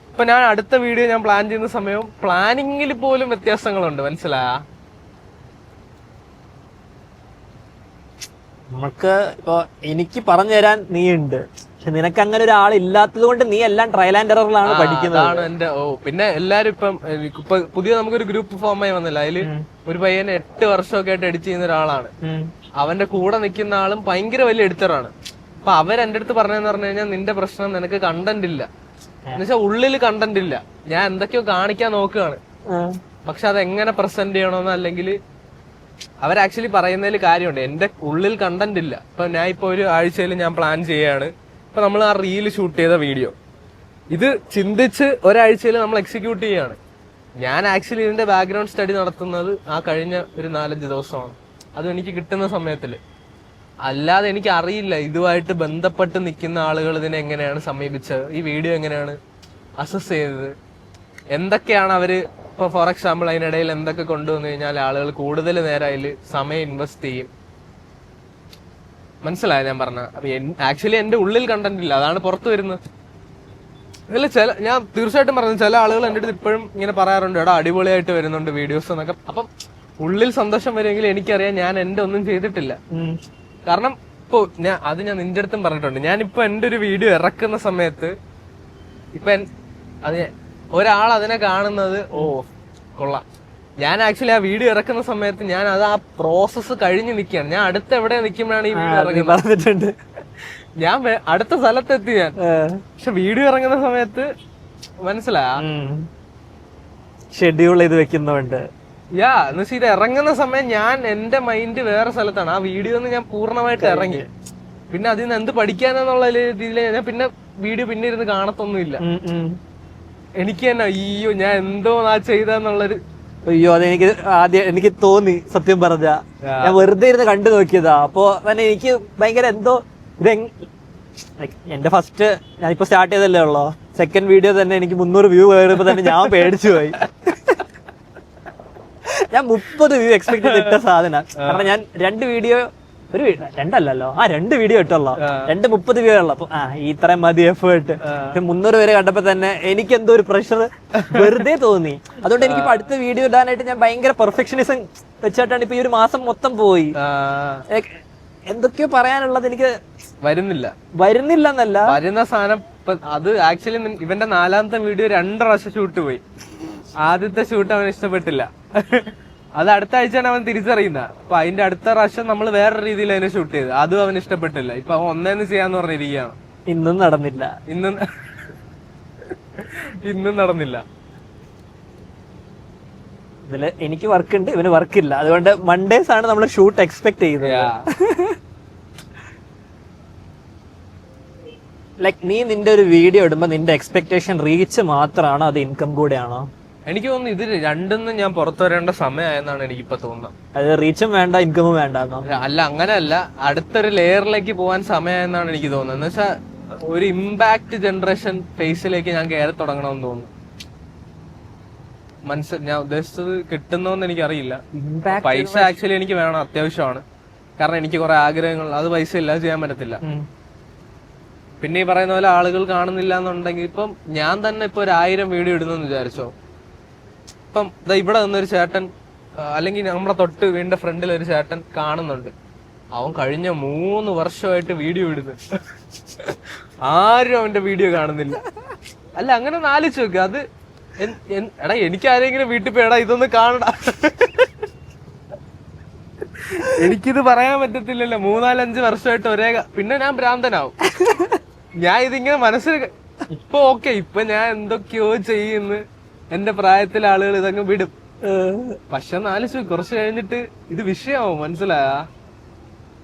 ഇപ്പൊ ഞാൻ അടുത്ത വീഡിയോ ഞാൻ പ്ലാൻ ചെയ്യുന്ന സമയവും പ്ലാനിങ്ങിൽ പോലും വ്യത്യാസങ്ങളുണ്ട്. മനസ്സിലായ നമുക്ക് ഇപ്പൊ എനിക്ക് പറഞ്ഞു തരാൻ നീ ഉണ്ട്, പക്ഷെ നിനക്ക് അങ്ങനെ ഒരാൾ ഇല്ലാത്തത് കൊണ്ട് നീ എല്ലാം ട്രയൽ ആൻഡ് എററിലാണ് പഠിക്കുന്നത്. അതാണ് എന്റെ പിന്നെ എല്ലാരും ഇപ്പം ഇപ്പൊ പുതിയ നമുക്കൊരു ഗ്രൂപ്പ് ഫോം ആയി വന്നില്ല, അതില് ഒരു പയ്യൻ 8 വർഷമൊക്കെ ആയിട്ട് എഡിറ്റ് ചെയ്യുന്ന ഒരാളാണ്. അവന്റെ കൂടെ നിൽക്കുന്ന ആളും ഭയങ്കര വലിയ എഡിറ്ററാണ്. അപ്പൊ അവരെന്റെ അടുത്ത് പറഞ്ഞെന്ന് പറഞ്ഞു കഴിഞ്ഞാൽ നിന്റെ പ്രശ്നം നിനക്ക് കണ്ടന്റ് ഇല്ല, എന്നുവെച്ചാൽ ഉള്ളിൽ കണ്ടന്റ് ഇല്ല. ഞാൻ എന്തൊക്കെയോ കാണിക്കാൻ നോക്കുകയാണ്, പക്ഷെ അത് എങ്ങനെ പ്രസന്റ് ചെയ്യണമെന്ന് അല്ലെങ്കിൽ അവർ ആക്ച്വലി പറയുന്നതിൽ കാര്യമുണ്ട്. എന്റെ ഉള്ളിൽ കണ്ടന്റ് ഇല്ല. ഇപ്പൊ ഞാൻ ഇപ്പൊ ഒരു ആഴ്ചയിൽ ഞാൻ പ്ലാൻ ചെയ്യാണ്, ഇപ്പൊ നമ്മൾ ആ റീല് ഷൂട്ട് ചെയ്ത വീഡിയോ ഇത് ചിന്തിച്ച് ഒരാഴ്ചയിൽ നമ്മൾ എക്സിക്യൂട്ട് ചെയ്യാണ്. ഞാൻ ആക്ച്വലി ഇതിന്റെ ബാക്ക്ഗ്രൗണ്ട് സ്റ്റഡി നടത്തുന്നത് ആ കഴിഞ്ഞ ഒരു 4-5 ദിവസമാണ്. അത് എനിക്ക് കിട്ടുന്ന സമയത്തില്. അല്ലാതെ എനിക്ക് അറിയില്ല ഇതുമായിട്ട് ബന്ധപ്പെട്ട് നിൽക്കുന്ന ആളുകൾ ഇതിനെ എങ്ങനെയാണ് സമീപിച്ചത്, ഈ വീഡിയോ എങ്ങനെയാണ് അസസ് ചെയ്തത്, എന്തൊക്കെയാണ് അവര് ഇപ്പൊ ഫോർ എക്സാമ്പിൾ അതിനിടയിൽ എന്തൊക്കെ കൊണ്ടുവന്നു കഴിഞ്ഞാൽ ആളുകൾ കൂടുതൽ നേരം അതിൽ സമയം ഇൻവെസ്റ്റ് ചെയ്യും. മനസ്സിലായോ ഞാൻ പറഞ്ഞ? അപ്പൊ ആക്ച്വലി എന്റെ ഉള്ളിൽ കണ്ടന്റ് ഇല്ല, അതാണ് പുറത്തു വരുന്നത്. ഇതിൽ ഞാൻ തീർച്ചയായിട്ടും പറഞ്ഞു, ചില ആളുകൾ എൻ്റെ അടുത്ത് ഇപ്പോഴും ഇങ്ങനെ പറയാറുണ്ട്, എടാ അടിപൊളിയായിട്ട് വരുന്നുണ്ട് വീഡിയോസ് എന്നൊക്കെ. അപ്പം ഉള്ളിൽ സന്തോഷം വരുമെങ്കിൽ എനിക്കറിയാം ഞാൻ എന്റെ ഒന്നും ചെയ്തിട്ടില്ല. കാരണം ഇപ്പൊ ഞാൻ നിന്റെ അടുത്തും പറഞ്ഞിട്ടുണ്ട്, ഞാനിപ്പോ എന്റെ ഒരു വീഡിയോ ഇറക്കുന്ന സമയത്ത് ഇപ്പൊ അത് ഒരാൾ അതിനെ കാണുന്നത് കൊള്ളാം. ഞാൻ ആക്ച്വലി ആ വീഡിയോ ഇറക്കുന്ന സമയത്ത് ഞാൻ അത് ആ പ്രോസസ്സ് കഴിഞ്ഞ് നിൽക്കുകയാണ്. ഞാൻ അടുത്ത എവിടെ നിൽക്കുമ്പോഴാണ് ഈ വീഡിയോ ഇറങ്ങുന്നത്. ഞാൻ അടുത്ത സ്ഥലത്തെത്തി ഞാൻ, പക്ഷെ വീഡിയോ ഇറങ്ങുന്ന സമയത്ത് മനസ്സിലായ ഷെഡ്യൂൾ ചെയ്ത് വെക്കുന്നുണ്ട്. എന്ന് വെച്ചാൽ ഇത് ഇറങ്ങുന്ന സമയം ഞാൻ എന്റെ മൈൻഡ് വേറെ സ്ഥലത്താണ്. ആ വീഡിയോ ഞാൻ പൂർണ്ണമായിട്ട് ഇറങ്ങി. പിന്നെ അതിൽ നിന്ന് എന്ത് പഠിക്കാനെന്നുള്ള രീതിയിൽ ഞാൻ പിന്നെ വീഡിയോ പിന്നെ ഇരുന്ന് കാണത്തൊന്നുമില്ല. എനിക്ക് തന്നെ അയ്യോ ഞാൻ എന്തോ ചെയ്തെന്നുള്ളൊരു അയ്യോ അതെനിക്ക് ആദ്യം എനിക്ക് തോന്നി, സത്യം പറഞ്ഞ ഞാൻ വെറുതെ ഇരുന്ന് കണ്ടു നോക്കിയതാ. അപ്പൊ തന്നെ എനിക്ക് ഭയങ്കര എന്തോ എന്റെ ഫസ്റ്റ് ഞാനിപ്പോ സ്റ്റാർട്ട് ചെയ്തല്ലേ ഉള്ളോ, സെക്കൻഡ് വീഡിയോ തന്നെ എനിക്ക് 300 വ്യൂ കയറിയപ്പോ തന്നെ ഞാൻ പേടിച്ചു പോയി. ഞാൻ 30 വ്യൂ എക്സ്പെക്ട് ചെയ്തിട്ട സാധനം. കാരണം ഞാൻ 2 വീഡിയോ 2 വീഡിയോ ഇട്ടുള്ളൂ, 30 വ്യൂ ഉള്ളു. അപ്പൊ ഇത്രയും മതി എഫേർട്ട്. 300 പേര് കണ്ടപ്പോ തന്നെ എനിക്ക് എന്തോ ഒരു പ്രഷർ വെറുതെ തോന്നി. അതുകൊണ്ട് എനിക്ക് അടുത്ത വീഡിയോ ഇടാനായിട്ട് ഞാൻ ഭയങ്കര പെർഫെക്ഷനിസം വെച്ചിട്ടാണ് ഇപ്പൊ ഈ ഒരു മാസം മൊത്തം പോയി. എന്തൊക്കെയോ പറയാനുള്ളത് എനിക്ക് വരുന്നില്ല എന്നല്ല, വരുന്ന സാധനം. അത് ആക്ച്വലി ഇവന്റെ 4ാമത്തെ വീഡിയോ 2 പ്രാവശ്യം ഷൂട്ട് പോയി. ആദ്യത്തെ ഷൂട്ട് അവന് ഇഷ്ടപ്പെട്ടില്ല, അത് അടുത്ത ആഴ്ചയാണ് അവൻ തിരിച്ചറിയുന്ന. അപ്പൊ അതിന്റെ അടുത്ത പ്രാവശ്യം നമ്മൾ വേറെ രീതിയിൽ അതിനെ ഷൂട്ട് ചെയ്ത്, അതും അവന് ഇഷ്ടപ്പെട്ടില്ല. ഇപ്പൊ അവൻ ഒന്നേന്ന് ചെയ്യാന്ന് പറഞ്ഞിരിക്കുകയാണ്. ഇന്നും നടന്നില്ല. ഇതില് എനിക്ക് വർക്ക് ഉണ്ട്, ഇവന് വർക്കില്ല. അതുകൊണ്ട് മൺഡേസ് ആണ് നമ്മൾ ഷൂട്ട് എക്സ്പെക്ട് ചെയ്തത്. ലൈക് നീ നിന്റെ ഒരു വീഡിയോ ഇടുമ്പോ നിന്റെ എക്സ്പെക്ടേഷൻ റീച്ച് മാത്രമാണോ അത് ഇൻകം കൂടെയാണോ? എനിക്ക് തോന്നുന്നു ഇത് രണ്ടും ഞാൻ പുറത്തു വരേണ്ട സമയമായെന്നാണ് എനിക്കിപ്പോ തോന്നുന്നത്. അത് റീച്ചും വേണ്ട ഇൻകമും വേണ്ട. അല്ല അങ്ങനെയല്ല, അടുത്തൊരു ലെയറിലേക്ക് പോകാൻ സമയമായെന്നാണ് എനിക്ക് തോന്നുന്നത്. എന്ന് വെച്ചാൽ ഒരു ഇമ്പാക്ട് ജനറേഷൻ ഫേസിലേക്ക് ഞാൻ കയറി തുടങ്ങണമെന്ന് തോന്നുന്നു. ഞാൻ ഉദ്ദേശിച്ചത് കിട്ടുന്നോന്ന് എനിക്കറിയില്ല. പൈസ ആക്ച്വലി എനിക്ക് വേണം, അത്യാവശ്യമാണ്. കാരണം എനിക്ക് കുറെ ആഗ്രഹങ്ങൾ, അത് പൈസ ഇല്ലാതെ ചെയ്യാൻ പറ്റത്തില്ല. പിന്നെ ഈ പറയുന്ന പോലെ ആളുകൾ കാണുന്നില്ല എന്നുണ്ടെങ്കിൽ ഇപ്പം ഞാൻ തന്നെ ഇപ്പൊ 1000 വീഡിയോ ഇടുന്നെന്ന് വിചാരിച്ചോ, ഇപ്പം ഇവിടെ നിന്നൊരു ചേട്ടൻ അല്ലെങ്കിൽ നമ്മുടെ തൊട്ട് വീടിന്റെ ഫ്രണ്ടിൽ ഒരു ചേട്ടൻ കാണുന്നുണ്ട്, അവൻ കഴിഞ്ഞ 3 വർഷമായിട്ട് വീഡിയോ ഇടുന്നു, ആരും അവന്റെ വീഡിയോ കാണുന്നില്ല. അല്ല അങ്ങനെ ഒന്ന് ആലോചിച്ച് നോക്ക്. അത് എടാ എനിക്ക് ആരെങ്കിലും വീട്ടിൽ പോയി എടാ ഇതൊന്ന് കാണടാ, എനിക്കിത് പറയാൻ പറ്റത്തില്ലല്ലോ. 3-4-5 വർഷമായിട്ട് പിന്നെ ഞാൻ ഭ്രാന്തനാവും. ഞാൻ ഇതിങ്ങനെ മനസ്സിൽ ഇപ്പൊ ഓക്കെ, ഇപ്പൊ ഞാൻ എന്തൊക്കെയോ ചെയ്യുന്നു, എന്റെ പ്രായത്തിലെ ആളുകൾ ഇതങ്ങ് വിടും. പക്ഷെ ആലോചിച്ചു കുറച്ച് കഴിഞ്ഞിട്ട് ഇത് വിഷയമാവും. മനസ്സിലായ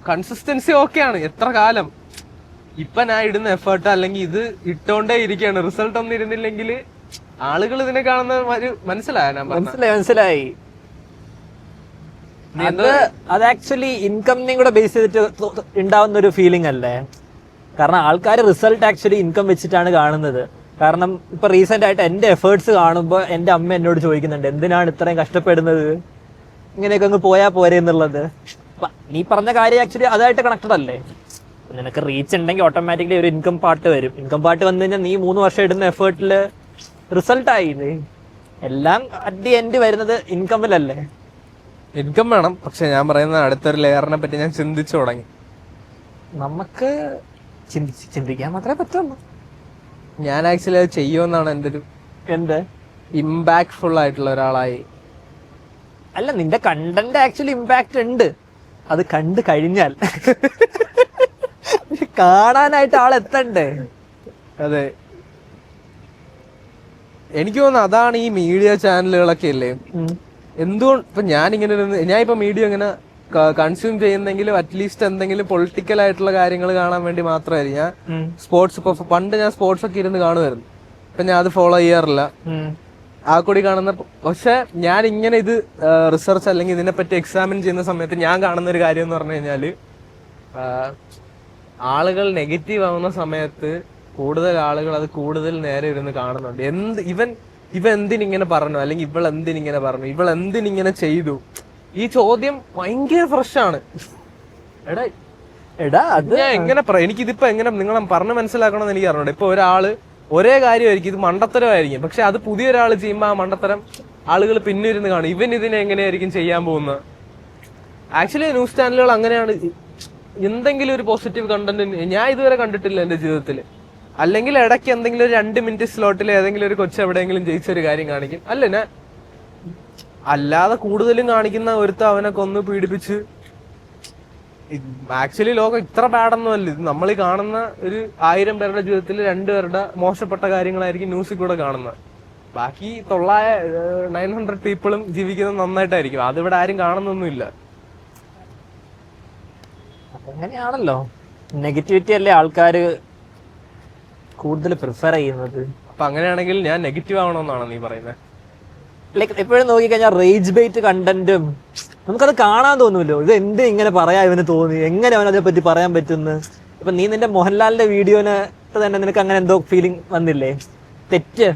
കൺസിസ്റ്റൻസി ഓക്കെയാണ് എത്ര കാലം. ഇപ്പൊ ഞാൻ ഇടുന്ന എഫേർട്ട് അല്ലെങ്കിൽ ഇത് ഇട്ടോണ്ടേ ഇരിക്കുകയാണ്, റിസൾട്ട് ഒന്നും ഇരുന്നില്ലെങ്കിൽ ആളുകൾ ഇതിനെ കാണുന്ന മനസ്സിലായ മനസ്സിലായി. അത് ആക്ച്വലി ഇൻകം കൂടെ ബേസ് ചെയ്തിട്ട് ഉണ്ടാവുന്ന ഒരു ഫീലിംഗ് അല്ലേ? കാരണം ആൾക്കാർ റിസൾട്ട് ആക്ച്വലി ഇൻകം വെച്ചിട്ടാണ് കാണുന്നത്. കാരണം ഇപ്പൊ റീസെന്റ് ആയിട്ട് എന്റെ എഫേർട്സ് കാണുമ്പോൾ എന്റെ അമ്മ എന്നോട് ചോദിക്കുന്നുണ്ട്, എന്തിനാണ് ഇത്രയും കഷ്ടപ്പെടുന്നത്, ഇങ്ങനെയൊക്കെ അങ്ങ് പോയാ പോരെ എന്നുള്ളത്. നീ പറഞ്ഞ കാര്യം ആക്ച്വലി അതായിട്ട് കണക്റ്റഡ് അല്ലേ? നിനക്ക് റീച്ച് ഉണ്ടെങ്കിൽ ഓട്ടോമാറ്റിക്കലി ഒരു ഇൻകം പാർട്ട് വരും. ഇൻകം പാർട്ട് വന്നു കഴിഞ്ഞാൽ നീ 3 വർഷം ഇടുന്ന എഫേർട്ടില് റിസൾട്ട് ആയില്ലേ? എല്ലാം അറ്റ് ദി എൻഡ് വരുന്നത് ഇൻകമിലല്ലേ? ഇൻകം വേണം. പക്ഷെ ഞാൻ പറയുന്ന അടുത്തൊരു ലെയറിനെ പറ്റി ഞാൻ ചിന്തിച്ചു തുടങ്ങി. നമുക്ക് ചിന്തിക്കാൻ മാത്രമേ പറ്റുള്ളൂ. ഞാൻ ആക്ച്വലി അത് ചെയ്യുമെന്നാണ് എൻ്റെ ഒരു എന്ത് ഇമ്പാക്ട്ഫുൾ ആയിട്ടുള്ള ഒരാളായി. അല്ല, നിന്റെ കണ്ടന്റ് ആക്ച്വലി ഇമ്പാക്ട് ഉണ്ട്. അത് കണ്ടു കഴിഞ്ഞാൽ കാണാനായിട്ട് ആളെത്തണ്ടേ? അതെ, എനിക്ക് തോന്നുന്നു അതാണ് ഈ മീഡിയ ചാനലുകളൊക്കെ ഇല്ലേ, എന്തുകൊണ്ട് ഇപ്പൊ ഞാൻ ഇപ്പൊ മീഡിയ ഇങ്ങനെ കൺസ്യൂം ചെയ്യുന്നെങ്കിലും അറ്റ്ലീസ്റ്റ് എന്തെങ്കിലും പൊളിറ്റിക്കൽ ആയിട്ടുള്ള കാര്യങ്ങൾ കാണാൻ വേണ്ടി മാത്രമായിരിക്കും. ഞാൻ സ്പോർട്സ്, ഇപ്പൊ പണ്ട് ഞാൻ സ്പോർട്സ് ഒക്കെ ഇരുന്ന് കാണുമായിരുന്നു. ഇപ്പൊ ഞാൻ അത് ഫോളോ ചെയ്യാറില്ല, ആ കൂടി കാണുന്ന. പക്ഷെ ഞാൻ ഇങ്ങനെ ഇത് റിസർച്ച് അല്ലെങ്കിൽ ഇതിനെപ്പറ്റി എക്സാമിൻ ചെയ്യുന്ന സമയത്ത് ഞാൻ കാണുന്ന ഒരു കാര്യം എന്ന് പറഞ്ഞു കഴിഞ്ഞാല്, ആളുകൾ നെഗറ്റീവ് ആവുന്ന സമയത്ത് കൂടുതൽ ആളുകൾ അത് കൂടുതൽ നേരെ ഇരുന്ന് കാണുന്നുണ്ട്. ഇവ എന്തിനിങ്ങനെ പറഞ്ഞു, അല്ലെങ്കിൽ ഇവൾ എന്തിനിങ്ങനെ പറഞ്ഞു, ഇവൾ എന്തിനിങ്ങനെ ചെയ്തു, ഈ ചോദ്യം ഭയങ്കര ഫ്രഷാണ്. എടാ അത് ഞാൻ എങ്ങനെ പറയാം, എനിക്കിതിപ്പോ എങ്ങനെ നിങ്ങളെ പറഞ്ഞ് മനസ്സിലാക്കണമെന്ന് എനിക്ക് അറിഞ്ഞൂടെ. ഇപ്പൊ ഒരാള് ഒരേ കാര്യമായിരിക്കും, ഇത് മണ്ടത്തരമായിരിക്കും, പക്ഷെ അത് പുതിയൊരാൾ ചെയ്യുമ്പോൾ ആ മണ്ടത്തരം ആളുകൾ പിന്നിരുന്ന് കാണും. ഇവൻ ഇതിനെ എങ്ങനെയായിരിക്കും ചെയ്യാൻ പോകുന്നത്. ആക്ച്വലി ന്യൂസ് ചാനലുകൾ അങ്ങനെയാണ്. എന്തെങ്കിലും ഒരു പോസിറ്റീവ് കണ്ടന്റ് ഞാൻ ഇതുവരെ കണ്ടിട്ടില്ല എന്റെ ജീവിതത്തിൽ. അല്ലെങ്കിൽ ഇടയ്ക്ക് എന്തെങ്കിലും ഒരു 2 മിനിറ്റ് സ്ലോട്ടിൽ ഏതെങ്കിലും ഒരു കൊച്ചു എവിടെയെങ്കിലും ജയിച്ചൊരു കാര്യം കാണിക്കും. അല്ലാതെ കൂടുതലും കാണിക്കുന്ന ഒരുത്ത അവനെ കൊന്ന് പീഡിപ്പിച്ച്. ആക്ച്വലി ലോകം ഇത്ര ബാഡൊന്നും അല്ല. ഇത് നമ്മൾ ഈ കാണുന്ന ഒരു 1000 പേരുടെ ജീവിതത്തിൽ 2 പേരുടെ മോശപ്പെട്ട കാര്യങ്ങളായിരിക്കും ന്യൂസിൽ കൂടെ കാണുന്നത്. ബാക്കി 900 പീപ്പിളും ജീവിക്കുന്നത് നന്നായിട്ടായിരിക്കും. അതിവിടെ ആരും കാണുന്നൊന്നുമില്ല. അങ്ങനെയാണല്ലോ, നെഗറ്റിവിറ്റി അല്ലേ ആൾക്കാര് കൂടുതൽ പ്രിഫർ ചെയ്യുന്നത്. അപ്പൊ അങ്ങനെയാണെങ്കിൽ ഞാൻ നെഗറ്റീവ് ആവണമെന്നാണ് നീ പറയുന്നത്? ലൈക്ക് എപ്പോഴും നോക്കിക്കഴിഞ്ഞാൽ റേജ് ബൈറ്റ് കണ്ടന്റും നമുക്കത് കാണാൻ തോന്നുമല്ലോ. ഇത് എന്ത് ഇങ്ങനെ പറയാൻ ഇവന് തോന്നി, എങ്ങനെ അവനതിനെ പറ്റി പറയാൻ പറ്റുന്നു. ഇപ്പൊ നീ നിന്റെ മോഹൻലാലിന്റെ വീഡിയോന് തന്നെ നിനക്ക് അങ്ങനെ എന്തോ ഫീലിംഗ് വന്നില്ലേ? തെറ്റ്.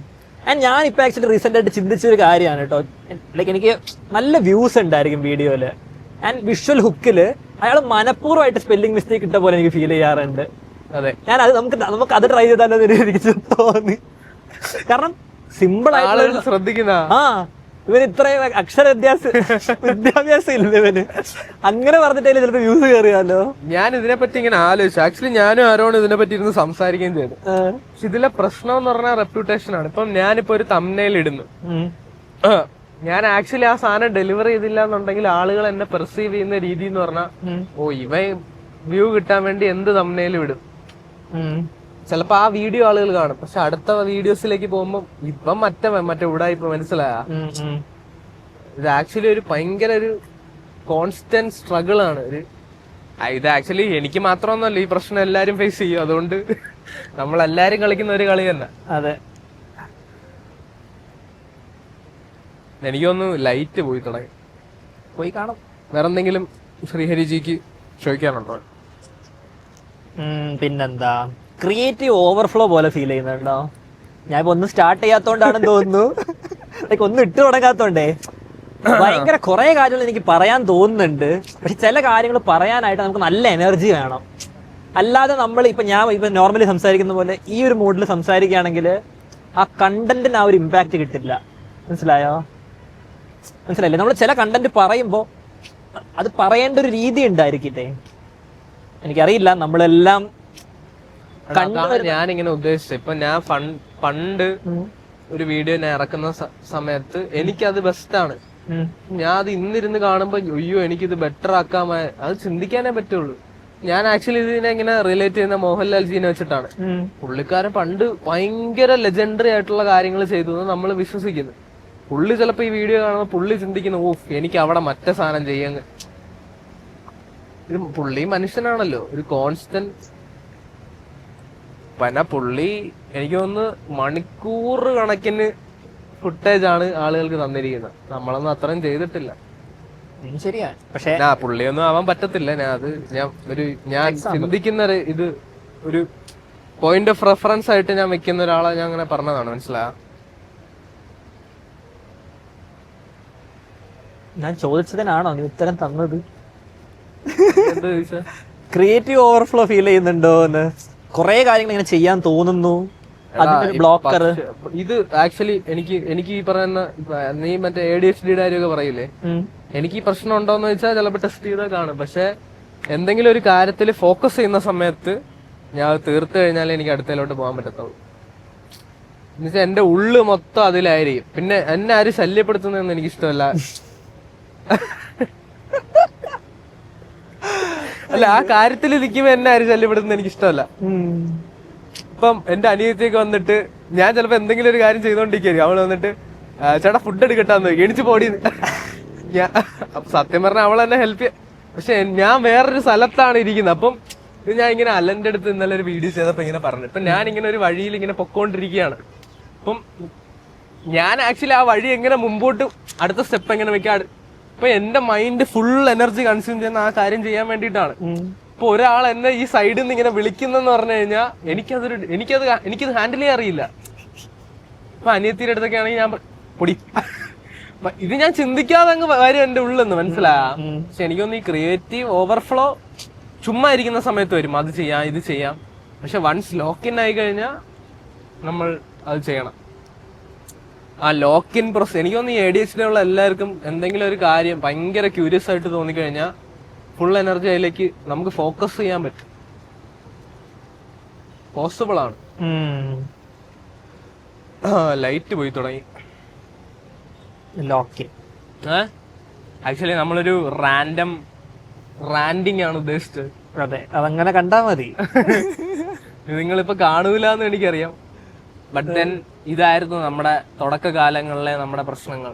ആൻഡ് ഞാൻ ഇപ്പൊ ആക്ച്വലി റീസെന്റ് ആയിട്ട് ചിന്തിച്ചൊരു കാര്യമാണ് കേട്ടോ. ലൈക്ക് എനിക്ക് നല്ല വ്യൂസ് ഉണ്ടായിരിക്കും വീഡിയോയില്, ആൻഡ് വിഷ്വൽ ഹുക്കില് അയാൾ മനഃപൂർവ്വമായിട്ട് സ്പെല്ലിംഗ് മിസ്റ്റേക്ക് ഇട്ട പോലെ എനിക്ക് ഫീൽ ചെയ്യാറുണ്ട്. അതെ, ഞാൻ അത് നമുക്ക് അത് ട്രൈ ചെയ്താലോ എനിക്ക് തോന്നി. കാരണം സിമ്പിൾ ആയിട്ട് ശ്രദ്ധിക്കുന്ന ഇവന് ഇത്രയും വിദ്യാഭ്യാസം ഇല്ല ഇവന്. അങ്ങനെ പറഞ്ഞിട്ടേ ചിലപ്പോ വ്യൂസ് കയറിയാലോ. ഞാൻ ഇതിനെപ്പറ്റി ഇങ്ങനെ ആലോചിച്ചു. ആക്ച്വലി ഞാനും ആരോടും ഇതിനെപ്പറ്റി ഇരുന്ന് സംസാരിക്കുകയും ചെയ്തു. പക്ഷെ ഇതിലെ പ്രശ്നം എന്ന് പറഞ്ഞാൽ റെപ്യൂട്ടേഷൻ ആണ്. ഇപ്പം ഞാനിപ്പോ ഒരു തംബ്നെയിൽ ഇടുന്നു, ഞാൻ ആക്ച്വലി ആ സാധനം ഡെലിവർ ചെയ്തില്ല എന്നുണ്ടെങ്കിൽ ആളുകൾ എന്നെ പെർസീവ് ചെയ്യുന്ന രീതി എന്ന് പറഞ്ഞാൽ, ഓ ഇവ വ്യൂ കിട്ടാൻ വേണ്ടി എന്ത് തംബ്നെയിലും ഇടും. ചിലപ്പോ ആ വീഡിയോ ആളുകൾ കാണും, പക്ഷെ അടുത്ത വീഡിയോസിലേക്ക് പോകുമ്പോ ഇപ്പം മറ്റേ ഉടായിപ്പോ മനസ്സിലായ. ഇത് ആക്ച്വലി ഒരു ഭയങ്കര ഒരു കോൺസ്റ്റന്റ് സ്ട്രഗിൾ ആണ്. ഇത് ആക്ച്വലി എനിക്ക് മാത്രമൊന്നുമല്ല, ഈ പ്രശ്നം എല്ലാരും ഫേസ് ചെയ്യും. അതുകൊണ്ട് നമ്മളെല്ലാരും കളിക്കുന്ന ഒരു കളി തന്നെ. അതെ, എനിക്കൊന്ന് ലൈറ്റ് പോയി കാണും. വേറെ എന്തെങ്കിലും ശ്രീഹരിജിക്ക് ചോദിക്കാനുണ്ടോ? പിന്നെന്താ, ക്രിയേറ്റീവ് ഓവർഫ്ലോ പോലെ ഫീൽ ചെയ്യുന്നുണ്ടോ? ഞാൻ ഇപ്പൊ ഒന്നും സ്റ്റാർട്ട് ചെയ്യാത്തോണ്ടാണെന്ന് തോന്നുന്നു. ലൈക്ക് ഒന്നും ഇട്ട് തുടങ്ങാത്തോണ്ടേ ഭയങ്കര കുറെ കാര്യങ്ങൾ എനിക്ക് പറയാൻ തോന്നുന്നുണ്ട്. പക്ഷെ ചില കാര്യങ്ങൾ പറയാനായിട്ട് നമുക്ക് നല്ല എനർജി വേണം. അല്ലാതെ നമ്മൾ ഞാൻ നോർമലി സംസാരിക്കുന്ന പോലെ ഈ ഒരു മൂഡിൽ സംസാരിക്കുകയാണെങ്കിൽ ആ കണ്ടന്റിന് ആ ഒരു ഇമ്പാക്ട് കിട്ടില്ല. മനസ്സിലായില്ലേ? നമ്മൾ ചില കണ്ടന്റ് പറയുമ്പോൾ അത് പറയേണ്ട ഒരു രീതി ഉണ്ടായിരിക്കട്ടെ. എനിക്കറിയില്ല, നമ്മളെല്ലാം ഞാനിങ്ങനെ ഉദ്ദേശിച്ചത്, ഇപ്പൊ ഞാൻ പണ്ട് ഒരു വീഡിയോ ഞാൻ ഇറക്കുന്ന സമയത്ത് എനിക്കത് ബെസ്റ്റാണ്. ഞാൻ അത് ഇന്നിരുന്ന് കാണുമ്പോ അയ്യോ എനിക്കിത് ബെറ്റർ ആക്കാമായ അത് ചിന്തിക്കാനേ പറ്റുള്ളൂ. ഞാൻ ആക്ച്വലി ഇതിനെ ഇങ്ങനെ റിലേറ്റ് ചെയ്യുന്ന മോഹൻലാൽ ജീനെ വെച്ചിട്ടാണ്. പുള്ളിക്കാരൻ പണ്ട് ഭയങ്കര ലെജൻഡറി ആയിട്ടുള്ള കാര്യങ്ങൾ ചെയ്തു നമ്മൾ വിശ്വസിക്കുന്നു. പുള്ളി ചിലപ്പോ ഈ വീഡിയോ കാണുമ്പോൾ പുള്ളി ചിന്തിക്കുന്നു, ഓഫ് എനിക്ക് അവിടെ മറ്റേ സാധനം ചെയ്യാൻ. ഇത് പുള്ളി മനുഷ്യനാണല്ലോ, ഒരു കോൺസ്റ്റന്റ്. പിന്നെ പുള്ളി എനിക്ക് തോന്നുന്നു മണിക്കൂർ കണക്കിന് ഫുട്ടേജ് ആണ് ആളുകൾക്ക് തന്നിരിക്കുന്നത്. നമ്മളൊന്നും അത്രയും ചെയ്തിട്ടില്ല. ശരിയാ, പക്ഷേ പുള്ളിയൊന്നും ആവാൻ പറ്റത്തില്ല. ഞാൻ ചിന്തിക്കുന്ന ഇത് ഒരു പോയിന്റ് ഓഫ് റെഫറൻസ് ആയിട്ട് ഞാൻ വെക്കുന്ന ഒരാളെ ഞാൻ അങ്ങനെ പറഞ്ഞതാണ്. മനസ്സിലായ? ഞാൻ ചോദിച്ചതിനാണോ നീ ഉത്തരം തന്നത്? ക്രിയേറ്റീവ് ഓവർഫ്ലോ ഫീൽ ചെയ്യുന്നുണ്ടോ എന്ന്. കുറെ കാര്യങ്ങൾ ഇങ്ങനെ ചെയ്യാൻ തോന്നുന്നു, അതിനൊരു ബ്ലോക്കർ. ഇത് ആക്ച്വലി എനിക്ക് ഈ പറയുന്ന നീ മറ്റേ ADHD കാര്യമൊക്കെ പറയില്ലേ, എനിക്ക് ഈ പ്രശ്നം ഉണ്ടോന്ന് വെച്ചാൽ ചിലപ്പോ ടെസ്റ്റ് ചെയ്താൽ കാണും. പക്ഷെ എന്തെങ്കിലും ഒരു കാര്യത്തിൽ ഫോക്കസ് ചെയ്യുന്ന സമയത്ത് ഞാൻ അത് തീർത്ത് കഴിഞ്ഞാൽ എനിക്ക് അടുത്തതിലോട്ട് പോകാൻ പറ്റത്തുള്ളൂ. എന്നുവെച്ചാൽ എന്റെ ഉള്ളു മൊത്തം അതിലായിരിക്കും. പിന്നെ എന്നെ ആരും ശല്യപ്പെടുത്തുന്നതെന്ന് എനിക്ക് ഇഷ്ടമല്ല. അല്ല, ആ കാര്യത്തിൽ നിൽക്കുമ്പോ എന്നെ ആരും ശല്യപ്പെടുത്തുന്നത് എനിക്ക് ഇഷ്ടമല്ല. ഇപ്പം എന്റെ അനിയത്തിയൊക്കെ വന്നിട്ട് ഞാൻ ചിലപ്പോ എന്തെങ്കിലും ഒരു കാര്യം ചെയ്തോണ്ടിരിക്കും, അവള് വന്നിട്ട് ചേട്ടാ ഫുഡ് എടുക്കട്ടാന്ന് എണിച്ച് പോടി. ഞാൻ സത്യം പറഞ്ഞാൽ അവൾ എന്നെ ഹെൽപ്പ് ചെയ്യാം. പക്ഷെ ഞാൻ വേറൊരു സ്ഥലത്താണ് ഇരിക്കുന്നത്. അപ്പം ഇത് ഞാൻ ഇങ്ങനെ അലന്റെ അടുത്ത് ഇന്നലെ ഒരു വീഡിയോ ചെയ്തപ്പോ ഇങ്ങനെ പറഞ്ഞു. ഇപ്പൊ ഞാൻ ഇങ്ങനെ ഒരു വഴിയിൽ ഇങ്ങനെ പൊക്കോണ്ടിരിക്കുകയാണ്. അപ്പം ഞാൻ ആക്ച്വലി ആ വഴി എങ്ങനെ മുമ്പോട്ട് അടുത്ത സ്റ്റെപ്പ് എങ്ങനെ വെക്കാം. ഇപ്പൊ എന്റെ മൈൻഡ് ഫുൾ എനർജി കൺസ്യൂം ചെയ്യുന്ന ആ കാര്യം ചെയ്യാൻ വേണ്ടിയിട്ടാണ്. ഇപ്പൊ ഒരാൾ എന്നെ ഈ സൈഡിൽ നിന്ന് ഇങ്ങനെ വിളിക്കുന്നെന്ന് പറഞ്ഞു കഴിഞ്ഞാൽ എനിക്കത് ഹാൻഡിൽ ചെയ്യാൻ അറിയില്ല. ഇപ്പൊ അനിയത്തിയുടെ അടുത്തൊക്കെ ആണെങ്കിൽ ഞാൻ പൊടി ഇത് ഞാൻ ചിന്തിക്കാതെ അങ്ങ് വരും എന്റെ ഉള്ളെന്ന് മനസ്സിലായ. പക്ഷെ എനിക്കൊന്ന് ഈ ക്രിയേറ്റീവ് ഓവർഫ്ലോ ചുമ്മാ ഇരിക്കുന്ന സമയത്ത് വരും, അത് ചെയ്യാം ഇത് ചെയ്യാം. പക്ഷെ വൺസ് ലോക്കിൻ ആയി കഴിഞ്ഞാൽ നമ്മൾ അത് ചെയ്യണം. ആ ലോക്കിൻ പ്രോസസ് എനിക്ക് തോന്നുന്നു ഈ ADHD ഉള്ള എല്ലാവർക്കും എന്തെങ്കിലും ഒരു കാര്യം ഭയങ്കര ക്യൂരിയസ് ആയിട്ട് തോന്നിക്കഴിഞ്ഞാൽ ഫുൾ എനർജി അതിലേക്ക് നമുക്ക് ഫോക്കസ് ചെയ്യാൻ പറ്റും. പോസിബിൾ ആണ്. ലൈറ്റ് പോയി തുടങ്ങി. ആക്ച്വലി നമ്മളൊരു റാൻഡിങ് ആണ് ഉദ്ദേശിച്ചത്. അതെ, അതങ്ങനെ കണ്ടാ മതി. നിങ്ങളിപ്പോ കാണൂലെന്ന് എനിക്കറിയാം. ബട്ട് ദെൻ ഇതായിരുന്നു നമ്മുടെ തുടക്കകാലങ്ങളിലെ നമ്മുടെ പ്രശ്നങ്ങൾ.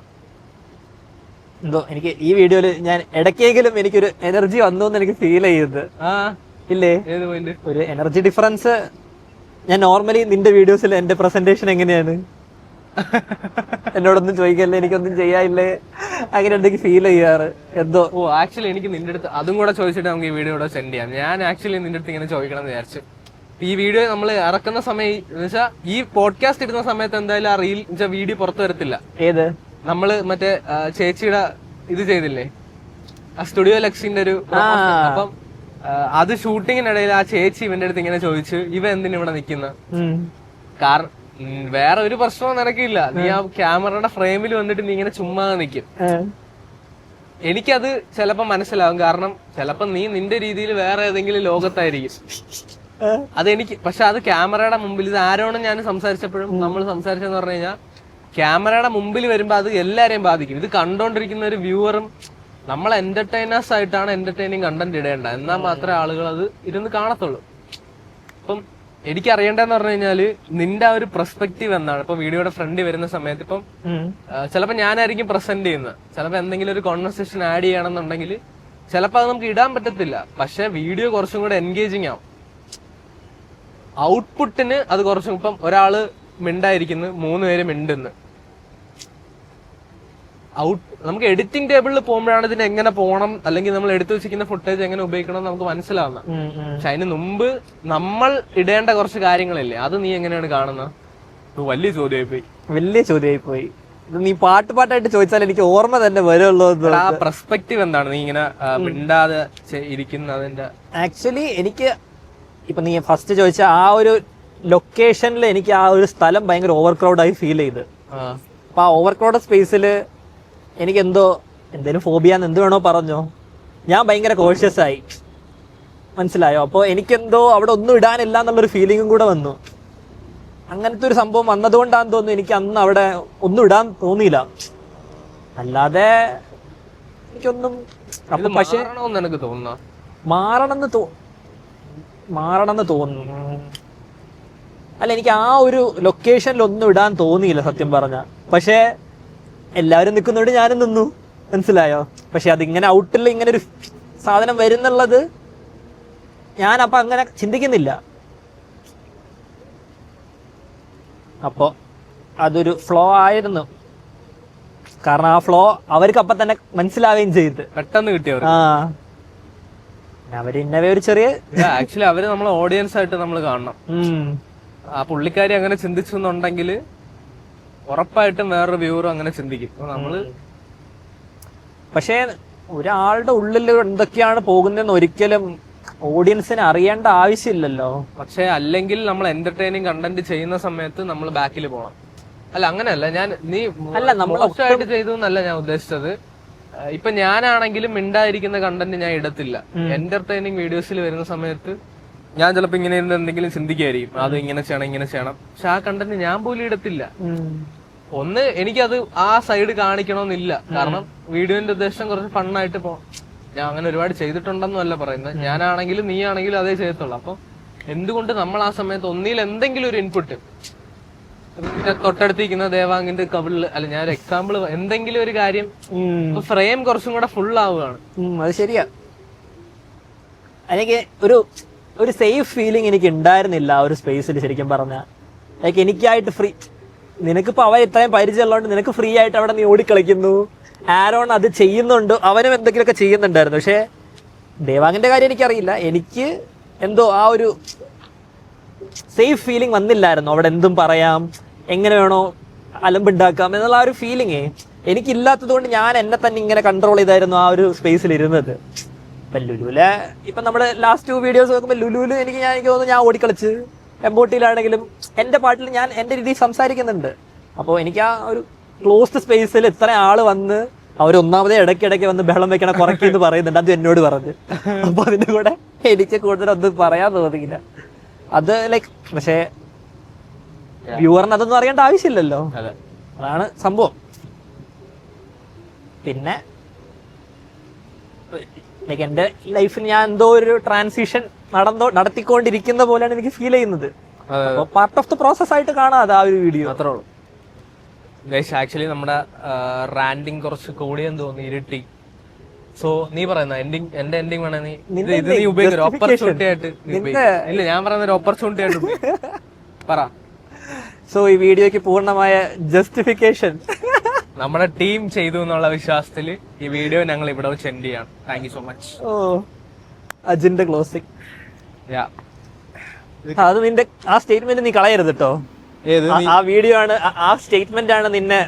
എന്തോ എനിക്ക് ഈ വീഡിയോയില് ഞാൻ ഇടയ്ക്കെങ്കിലും എനിക്കൊരു എനർജി വന്നു എന്ന് എനിക്ക് ഫീൽ ചെയ്തത്. ഇല്ലേ? ഏത് പോയിന്റ്? ഒരു എനർജി ഡിഫറൻസ്. ഞാൻ നോർമലി നിന്റെ വീഡിയോസിൽ എന്റെ പ്രസന്റേഷൻ എങ്ങനെയാണ്, എന്നോടൊന്നും ചോദിക്കല്ലേ, എനിക്കൊന്നും ചെയ്യാനില്ലേ, അങ്ങനെ എന്തെങ്കിലും ഫീൽ ചെയ്യാറ് എന്തോ. ആക്ച്വലി എനിക്ക് നിന്റെ അടുത്ത് അതും കൂടെ ചോദിച്ചിട്ട് നമുക്ക് ഈ വീഡിയോ കൂടെ സെൻഡ് ചെയ്യാം. ഞാൻ ആക്ച്വലി നിന്റെ അടുത്ത് ഇങ്ങനെ ചോദിക്കണം എന്ന് വിചാരിച്ചു. ഈ വീഡിയോ നമ്മൾ ഇറക്കുന്ന സമയം എന്ന് വെച്ചാൽ ഈ പോഡ്കാസ്റ്റ് ഇടുന്ന സമയത്ത് എന്തായാലും ആ റീൽ വീഡിയോ പുറത്തു വരത്തില്ല. ഏത്? നമ്മള് മറ്റേ ചേച്ചിയുടെ ഇത് ചെയ്തില്ലേ, ആ സ്റ്റുഡിയോ ലക്സിന്റെ ഒരു. അപ്പം അത് ഷൂട്ടിങ്ങിനിടയിൽ ആ ചേച്ചി ഇവന്റെ അടുത്ത് ഇങ്ങനെ ചോദിച്ചു, ഇവ എന്തിനാ ഇവിടെ നിക്കുന്ന? കാരണം വേറെ ഒരു പ്രശ്നവും നിനക്കില്ല, നീ ആ ക്യാമറയുടെ ഫ്രെയിമിൽ വന്നിട്ട് നീ ഇങ്ങനെ ചുമ്മാ നിൽക്കും. എനിക്കത് ചിലപ്പോ മനസ്സിലാവും, കാരണം ചിലപ്പോ നീ നിന്റെ രീതിയിൽ വേറെ ഏതെങ്കിലും ലോകത്തായിരിക്കും. അതെനിക്ക്. പക്ഷെ അത് ക്യാമറയുടെ മുമ്പിൽ, ഇത് ആരോടും ഞാൻ സംസാരിച്ചപ്പോഴും നമ്മൾ സംസാരിച്ചെന്ന് പറഞ്ഞു കഴിഞ്ഞാൽ ക്യാമറയുടെ മുമ്പിൽ വരുമ്പോ അത് എല്ലാരെയും ബാധിക്കും. ഇത് കണ്ടോണ്ടിരിക്കുന്ന ഒരു വ്യൂവറും നമ്മൾ എന്റർടൈനേഴ്സ് ആയിട്ടാണ് എന്റർടൈനിങ് കണ്ടന്റ് ഇടേണ്ടത്, എന്നാൽ മാത്രമേ ആളുകൾ അത് ഇരുന്ന് കാണത്തുള്ളൂ. അപ്പം എനിക്ക് അറിയേണ്ടതെന്ന് പറഞ്ഞു കഴിഞ്ഞാല് നിന്റെ ആ ഒരു പെർസ്പെക്റ്റീവ് എന്താണ്. ഇപ്പൊ വീഡിയോയുടെ ഫ്രണ്ട് വരുന്ന സമയത്ത് ഇപ്പം ചിലപ്പോ ഞാനായിരിക്കും പ്രസന്റ് ചെയ്യുന്നത്, ചിലപ്പോ എന്തെങ്കിലും ഒരു കോൺവെർസേഷൻ ആഡ് ചെയ്യണമെന്നുണ്ടെങ്കിൽ ചിലപ്പോൾ അത് നമുക്ക് ഇടാൻ പറ്റത്തില്ല. പക്ഷെ വീഡിയോ കുറച്ചും കൂടെ എൻഗേജിങ് ആവും. ഔട്ട്പുട്ടിന് അത് കുറച്ചും, ഇപ്പം ഒരാള് മിണ്ടായിരിക്കുന്നു, 3 പേര് മിണ്ടുന്നു. നമുക്ക് എഡിറ്റിംഗ് ടേബിളിൽ പോകുമ്പോഴാണ് ഇതിന് എങ്ങനെ പോകണം, അല്ലെങ്കിൽ നമ്മൾ എടുത്തു വെച്ചിരിക്കുന്ന ഫുട്ടേജ് എങ്ങനെ ഉപയോഗിക്കണം നമുക്ക് മനസ്സിലാവുന്ന. പക്ഷെ അതിന് മുമ്പ് നമ്മൾ ഇടേണ്ട കുറച്ച് കാര്യങ്ങളില്ലേ, അത് നീ എങ്ങനെയാണ് കാണുന്നത്? വലിയ ചോദ്യമായി പോയി. നീ പാട്ടായിട്ട് ചോദിച്ചാൽ എനിക്ക് ഓർമ്മ തന്നെ വരുള്ളൂ. ആ പെർസ്പെക്റ്റീവ് എന്താണ് നീ ഇങ്ങനെ മിണ്ടാതെ ഇരിക്കുന്നതിന്റെ? ആക്ച്വലി എനിക്ക് ഇപ്പൊ നീ ഫസ്റ്റ് ചോദിച്ച ആ ഒരു ലൊക്കേഷനിൽ എനിക്ക് ആ ഒരു സ്ഥലം ഭയങ്കര ഓവർ ക്രൗഡായി ഫീൽ ചെയ്ത്. അപ്പൊ ആ ഓവർ ക്രൗഡ് സ്പേസില് എനിക്ക് എന്തേലും ഫോബിയാന്ന് എന്ത് വേണോ പറഞ്ഞോ, ഞാൻ ഭയങ്കര കോഷ്യസ് ആയി, മനസ്സിലായോ? അപ്പോൾ എനിക്കെന്തോ അവിടെ ഒന്നും ഇടാനില്ല എന്നുള്ളൊരു ഫീലിംഗും കൂടെ വന്നു. അങ്ങനത്തെ ഒരു സംഭവം വന്നതുകൊണ്ടാന്ന് തോന്നുന്നു എനിക്ക് അന്ന് അവിടെ ഒന്നും ഇടാൻ തോന്നിയില്ല. അല്ലാതെ എനിക്കൊന്നും. അപ്പൊ പക്ഷേ മാറണമെന്ന് തോന്നുന്നു. അല്ല, എനിക്ക് ആ ഒരു ലൊക്കേഷനിൽ ഒന്നും ഇടാൻ തോന്നിയില്ല സത്യം പറഞ്ഞ. പക്ഷെ എല്ലാവരും നിൽക്കുന്നോണ്ട് ഞാനും നിന്നു, മനസ്സിലായോ? പക്ഷെ അതിങ്ങനെ ഔട്ടിൽ ഇങ്ങനെ ഒരു സാധനം വരുന്നുള്ളത് ഞാൻ അപ്പൊ അങ്ങനെ ചിന്തിക്കുന്നില്ല. അപ്പോ അതൊരു ഫ്ലോ ആയിരുന്നു. കാരണം ആ ഫ്ലോ അവർക്ക് അപ്പൊ തന്നെ മനസ്സിലാവുകയും ചെയ്ത് പെട്ടെന്ന് കിട്ടിയവർ. അവര് ഇന്നവേ ഒരു ചെറിയ ആക്ച്വലി അവര് നമ്മളെ ഓഡിയൻസ് ആയിട്ട് നമ്മൾ കാണണം. ആ പുള്ളിക്കാരി അങ്ങനെ ചിന്തിച്ചെന്നുണ്ടെങ്കിൽ ഉറപ്പായിട്ടും വേറൊരു വ്യൂവറും അങ്ങനെ ചിന്തിക്കും. നമ്മള് പക്ഷേ ഒരാളുടെ ഉള്ളിൽ എന്തൊക്കെയാണ് പോകുന്നതെന്ന് ഒരിക്കലും ഓഡിയൻസിന് അറിയേണ്ട ആവശ്യമില്ലല്ലോ. പക്ഷെ അല്ലെങ്കിൽ നമ്മൾ എന്റർടൈനിങ് കണ്ടന്റ് ചെയ്യുന്ന സമയത്ത് നമ്മൾ ബാക്കിൽ പോകണം. അല്ല അങ്ങനെയല്ല, നീ മോശമായിട്ട് ചെയ്തു എന്നല്ല ഞാൻ ഉദ്ദേശിച്ചത്. ഇപ്പൊ ഞാനാണെങ്കിലും മിണ്ടായിരിക്കുന്ന കണ്ടന്റ് ഞാൻ ഇടത്തില്ല. എന്റർടൈനിങ് വീഡിയോസിൽ വരുന്ന സമയത്ത് ഞാൻ ചിലപ്പോ ഇങ്ങനെ ഇരുന്ന് എന്തെങ്കിലും ചിന്തിക്കായിരിക്കും, അത് ഇങ്ങനെ ചെയ്യണം ഇങ്ങനെ ചെയ്യണം, പക്ഷെ ആ കണ്ടന്റ് ഞാൻ പോലും ഇടത്തില്ല. ഒന്ന് എനിക്കത് ആ സൈഡ് കാണിക്കണമെന്നില്ല, കാരണം വീഡിയോന്റെ ഉദ്ദേശം കുറച്ച് ഫണ്ണായിട്ട് ഞാൻ അങ്ങനെ ഒരുപാട് ചെയ്തിട്ടുണ്ടെന്നും അല്ല പറയുന്നത്, ഞാനാണെങ്കിലും നീ ആണെങ്കിലും അതേ ചെയ്യത്തുള്ളൂ. അപ്പൊ എന്തുകൊണ്ട് നമ്മൾ ആ സമയത്ത് ഒന്നിൽ എന്തെങ്കിലും ഒരു ഇൻപുട്ട്, തൊട്ടടുത്തിരിക്കുന്ന ദേവാങ്കിന്റെ കവിളില്, അല്ല ഞാൻ ഒരു എക്സാമ്പിൾ, എന്തെങ്കിലും ഒരു കാര്യം ഫ്രെയിം കുറച്ചും കൂടെ ഫുൾ ആവുകയാണ്. അത് ശരിയാ. എനിക്ക് ഒരു സേഫ് ഫീലിംഗ് എനിക്ക് ഉണ്ടായിരുന്നില്ല ആ ഒരു സ്പേസിൽ ശരിക്കും പറഞ്ഞാൽ. ലൈക്ക് എനിക്കായിട്ട് ഫ്രീ, നിനക്കിപ്പോ അവൻ ഇത്രയും പരിചയമുള്ളതുകൊണ്ട് നിനക്ക് ഫ്രീ ആയിട്ട് അവിടെ നീ ഓടിക്കളിക്കുന്നു. ആരോൺ അത് ചെയ്യുന്നുണ്ട്, അവനും എന്തെങ്കിലുമൊക്കെ ചെയ്യുന്നുണ്ടായിരുന്നു. പക്ഷെ ദേവാങ്ങിന്റെ കാര്യം എനിക്കറിയില്ല, എനിക്ക് എന്തോ ആ ഒരു സേഫ് ഫീലിംഗ് വന്നില്ലായിരുന്നു. അവിടെ എന്തും പറയാം, എങ്ങനെ വേണോ അലമ്പുണ്ടാക്കാം എന്നുള്ള ആ ഒരു ഫീലിംഗ് എനിക്കില്ലാത്തത് കൊണ്ട് ഞാൻ എന്നെ തന്നെ ഇങ്ങനെ കൺട്രോൾ ചെയ്തായിരുന്നു ആ ഒരു സ്പേസിൽ ഇരുന്നത്. ഇപ്പൊ ലുലുവിലെ ഇപ്പൊ നമ്മുടെ ലാസ്റ്റ് 2 വീഡിയോസ് നോക്കുമ്പോൾ ലുലുവില് എനിക്ക് തോന്നുന്നു ഞാൻ ഓടിക്കളിച്ച്, എംബോട്ടിയിലാണെങ്കിലും എന്റെ പാട്ടിൽ ഞാൻ എന്റെ രീതിയിൽ സംസാരിക്കുന്നുണ്ട്. അപ്പോൾ എനിക്ക് ആ ഒരു ക്ലോസ്ഡ് സ്പേസിൽ ഇത്ര ആള് വന്ന് അവരൊന്നാമതേ ഇടയ്ക്കിടയ്ക്ക് വന്ന് ബഹളം വെക്കണ കുറയ്ക്കെന്ന് പറയുന്നുണ്ട്, അത് എന്നോട് പറഞ്ഞ്. അപ്പൊ അതിന്റെ കൂടെ എനിക്ക് കൂടുതലൊന്നും പറയാൻ തോന്നിയില്ല. അത് ലൈക്ക്, പക്ഷേ വ്യൂവറിന് അതൊന്നും അറിയേണ്ട ആവശ്യമില്ലല്ലോ, അതാണ് സംഭവം. പിന്നെ ലൈക്ക് എന്റെ ലൈഫിൽ ഞാൻ എന്തോ ഒരു ട്രാൻസിഷൻ നടത്തിക്കൊണ്ടിരിക്കുന്ന പോലെയാണ് എനിക്ക് ഫീൽ ചെയ്യുന്നത്. പാർട്ട് ഓഫ് ദ പ്രോസസ് ആയിട്ട് കാണാതെ ആ ഒരു വീഡിയോ അത്രേ ഉള്ളൂ. ആക്ച്വലി നമ്മുടെ റാൻഡിങ് കുറച്ച് കൂടിയെന്ന് തോന്നി, ഇരുട്ടി. സോ നീ പറയുന്ന എന്റെ എൻഡിങ് വേണേ നീ ഉപയോഗിക്കും, ഓപ്പർച്യൂണിറ്റി ആയിട്ട്. ഇല്ല, ഞാൻ പറയുന്ന ഒരു ഓപ്പർച്യൂണിറ്റി ആയിട്ട് പറ. സോ ഈ വീഡിയോക്ക് പൂർണ്ണമായ ജസ്റ്റിഫിക്കേഷൻ നമ്മുടെ ടീം ചെയ്തു എന്നുള്ള വിശ്വാസത്തിൽ ഈ വീഡിയോ ഞങ്ങൾ ഇവിടെ വെച്ച് എൻഡ് ചെയ്യാണ്. Thank you so much. അജിന്റെ ക്ലോസിംഗ്. അത് നിന്റെ ആ സ്റ്റേറ്റ്മെന്റ് നീ കളയരുത് കേട്ടോ. ആ വീഡിയോ ആണ്, ആ സ്റ്റേറ്റ്മെന്റ് ആണ് നിന്നെ